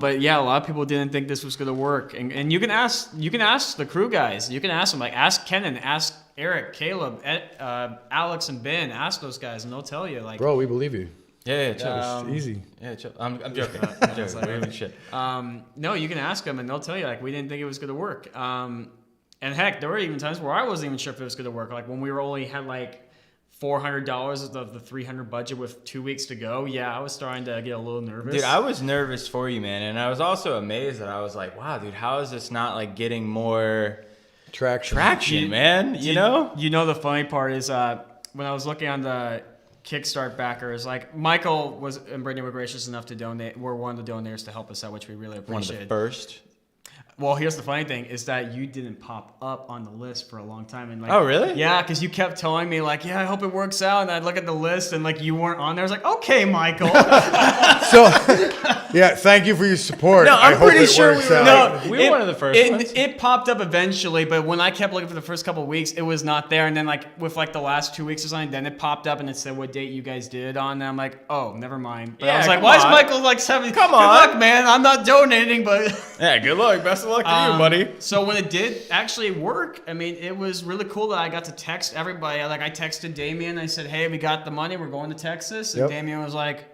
But yeah, a lot of people didn't think this was going to work. And you can ask the crew guys. You can ask them, like, ask Kenan, ask Eric, Caleb, Alex, and Ben. Ask those guys, and they'll tell you. Like,
bro, we believe you.
Yeah, chill.
It's easy.
Yeah, chill. I'm joking. I'm joking. We're having shit.
No, you can ask them, and they'll tell you, like, we didn't think it was going to work. And heck, there were even times where I wasn't even sure if it was going to work. Like when we only had like $400 of the $300 budget with 2 weeks to go. Yeah, I was starting to get a little nervous.
Dude, I was nervous for you, man. And I was also amazed that I was like, wow, dude, how is this not like getting more traction, man? You know?
You know, the funny part is when I was looking on the Kickstart backers, like Michael and Brittany were gracious enough to donate. We're one of the donors to help us out, which we really appreciate.
One of the first.
Well, here's the funny thing is that you didn't pop up on the list for a long time. And like,
oh, really?
Yeah, because you kept telling me like, yeah, I hope it works out. And I'd look at the list and like you weren't on there. I was like, okay, Michael.
So, yeah, thank you for your support.
No, I'm pretty sure we were.
No, we were one of the first ones.
It popped up eventually, but when I kept looking for the first couple of weeks, it was not there. And then like with like the last 2 weeks or something, then it popped up and it said what date you guys did it on. And I'm like, oh, never mind. But I was like, why is Michael like 70?
Come on.
Good luck, man. I'm not donating, but
yeah, good luck. Best of luck to you, buddy.
So when it did actually work, I mean, it was really cool that I got to text everybody. Like I texted Damien. I said, hey, we got the money. We're going to Texas. And Damien was like,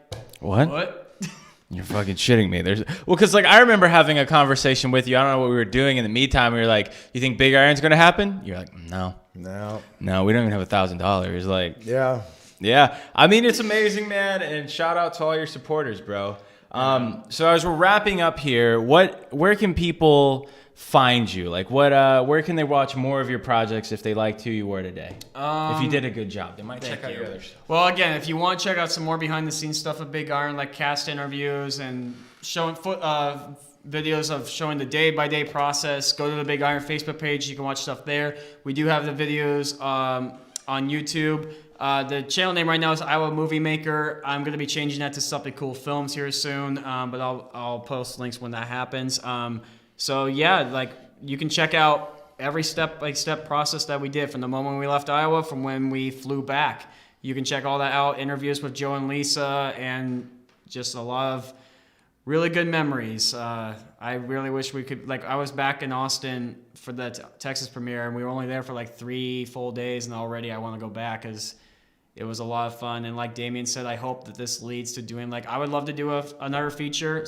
what? You're fucking shitting me. Because like I remember having a conversation with you. I don't know what we were doing in the meantime. We were like, you think Big Iron's going to happen? You're like, no, we don't even have $1,000. Like, yeah. I mean, it's amazing, man. And shout out to all your supporters, bro. So as we're wrapping up here, where can people find you? Like where can they watch more of your projects if they liked who you were today? If you did a good job, they might check out your other stuff.
Well, again, if you want to check out some more behind the scenes stuff of Big Iron, like cast interviews and showing videos of showing the day-by-day process, go to the Big Iron Facebook page. You can watch stuff there. We do have the videos on YouTube. The channel name right now is Iowa Movie Maker. I'm going to be changing that to Something Cool Films here soon, but I'll post links when that happens. So yeah, like you can check out every step-by-step process that we did from the moment we left Iowa, from when we flew back. You can check all that out, interviews with Joe and Lisa, and just a lot of really good memories. I really wish we could, like I was back in Austin for the Texas premiere, and we were only there for like 3 full days, and already I want to go back because it was a lot of fun. And like Damien said, I hope that this leads to doing, like, I would love to do another feature,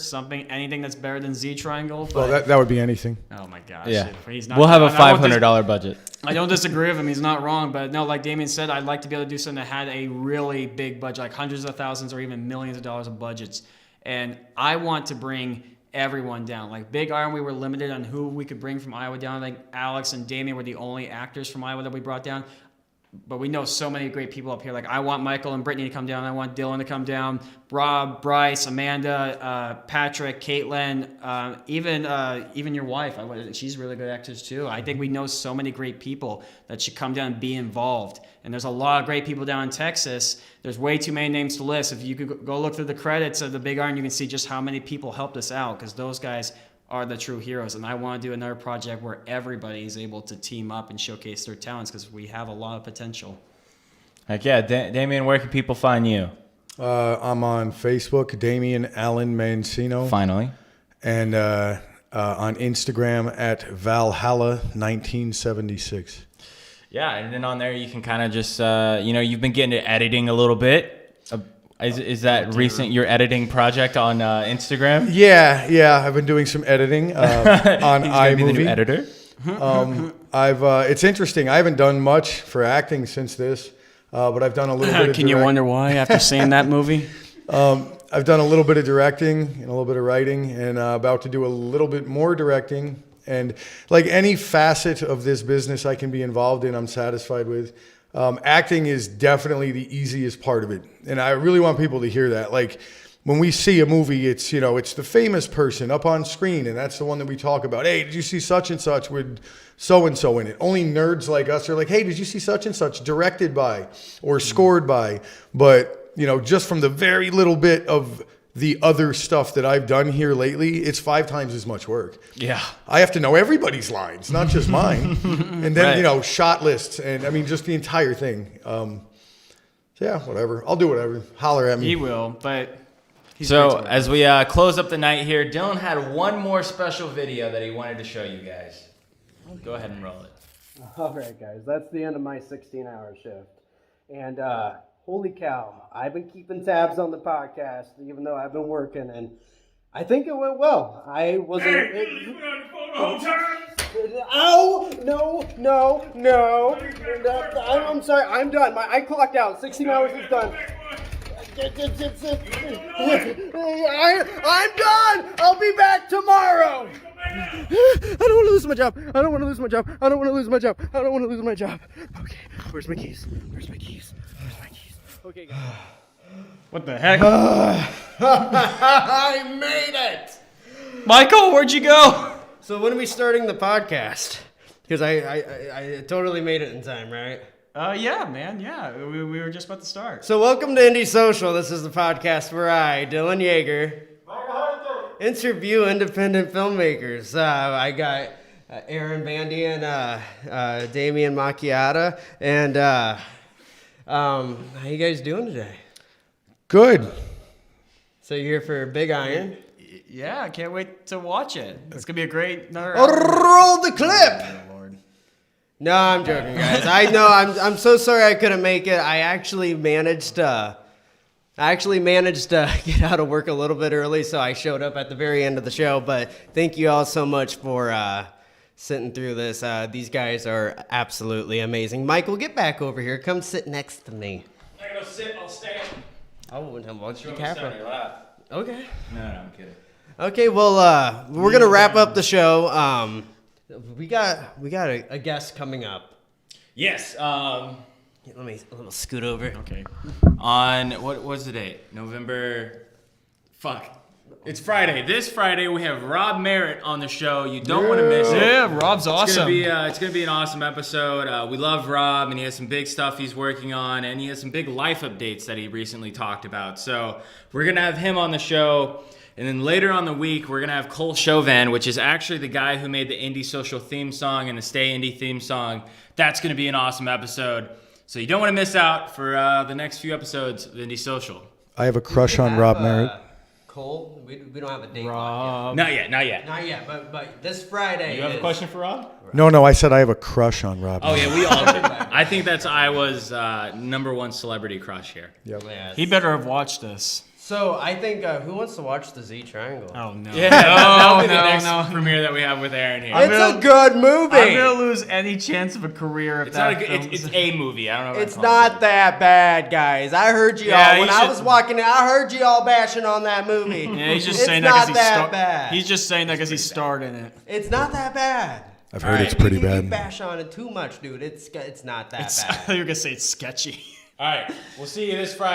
anything that's better than Z Triangle. But,
well, that would be anything.
Oh my gosh.
Yeah.
He's not,
we'll have a $500 budget.
I don't disagree with him. He's not wrong. But no, like Damien said, I'd like to be able to do something that had a really big budget, like hundreds of thousands or even millions of dollars of budgets. And I want to bring everyone down. Like Big Iron, we were limited on who we could bring from Iowa down. I think Alex and Damien were the only actors from Iowa that we brought down. but we know so many great people up here. Like I want Michael and Brittany to come down. I want Dylan to come down. Rob, Bryce, Amanda, Patrick, Caitlin, even your wife. She's a really good actress too. I think we know so many great people that should come down and be involved. And there's a lot of great people down in Texas. There's way too many names to list. If you could go look through the credits of the Big Iron, you can see just how many people helped us out, because those guys are the true heroes. And I want to do another project where everybody is able to team up and showcase their talents, because we have a lot of potential.
Heck yeah. Damien, where can people find you?
I'm on Facebook, Damien Allen Mancino.
Finally.
And on Instagram at Valhalla 1976.
Yeah, and then on there you can kind of just, you've been getting into editing a little bit. Is that recent, your editing project on Instagram?
Yeah, I've been doing some editing on iMovie.
Be the new editor.
It's interesting. I haven't done much for acting since this, but I've done a little bit of
Can you wonder why after seeing that movie?
I've done a little bit of directing and a little bit of writing, and about to do a little bit more directing. And like any facet of this business I can be involved in, I'm satisfied with. Acting is definitely the easiest part of it. And I really want people to hear that. Like when we see a movie, it's the famous person up on screen, and that's the one that we talk about. Hey, did you see such and such with so-and-so in it? Only nerds like us are like, hey, did you see such and such directed by or scored by? But, just from the very little bit of the other stuff that I've done here lately, it's 5 times as much work.
Yeah.
I have to know everybody's lines, not just mine. And then,
Right.
Shot lists and just the entire thing. So yeah, whatever. I'll do whatever. Holler at me.
He will, but he's
So
great to
as we close up the night here, Dylan had one more special video that he wanted to show you guys. Go ahead and roll it.
All right, guys, that's the end of my 16-hour shift. And holy cow, I've been keeping tabs on the podcast, even though I've been working, and I think it went well. I wasn't... Oh, no. I'm sorry, I'm done. I clocked out. 16 hours is done. I'm done! I'll be back tomorrow! I don't want to lose my job. I don't want to lose my job. I don't want to lose my job. I don't want to lose my job. Okay, where's my keys? Okay, guys.
What the heck?
I made it!
Michael, where'd you go?
So when are we starting the podcast? Because I totally made it in time, right?
Yeah, man. Yeah, we were just about to start.
So welcome to Indie Social. This is the podcast where I, Dylan Yeager, interview independent filmmakers. I got Aaron Bandy and Damien Macchiata. And how you guys doing today?
Good.
So you're here for Big Iron?
Yeah, I can't wait to watch it. It's gonna be a great another.
Roll the clip. Oh, Lord. No, I'm joking, guys. I know. I'm so sorry I couldn't make it. I actually managed to get out of work a little bit early, so I showed up at the very end of the show. But thank you all so much for sitting through this. These guys are absolutely amazing. Michael, get back over here. Come sit next to me.
I gotta sit, I'll stand.
Oh, why don't you be
Stand on
careful?
your lap.
Okay.
No, I'm kidding.
Okay, well, we're gonna wrap up the show. We got a guest coming up.
Yes.
Let me scoot over.
Okay.
On what was the date? November. Fuck. It's Friday. This Friday we have Rob Merritt on the show. You don't want to miss it.
Yeah, Rob's awesome.
It's gonna be an awesome episode. We love Rob, and he has some big stuff he's working on, and he has some big life updates that he recently talked about. So we're gonna have him on the show. And then later on the week, we're going to have Cole Chauvin, which is actually the guy who made the Indie Social theme song and the Stay Indie theme song. That's going to be an awesome episode. So you don't want to miss out for the next few episodes of Indie Social.
I have a crush on Rob Merritt.
Cole, we don't have a date.
Rob. Not yet.
Not yet, but this Friday.
You have a question for Rob?
No, I said I have a crush on Rob
Oh,
Merritt.
yeah, we all do. I think that's Iowa's number one celebrity crush here.
Yep.
Yes.
He better have watched this.
So I think who wants to watch the Z Triangle?
Oh no!
Yeah, that'll be the next premiere that we have with Aaron here.
It's a good movie.
I'm gonna lose any chance of a career if
It's
that
not a good, it's a movie. I don't know.
It's not that bad, guys. I heard you all when I was walking in. I heard you all bashing on that movie.
Yeah, he's just
it's
saying
not
that because
bad.
He's just saying that because he starred in it.
It's not that bad.
I've heard it's pretty
You
bad.
bash on it too much, dude. It's not that
I
bad.
thought you were gonna say it's sketchy.
All right. We'll see you this Friday.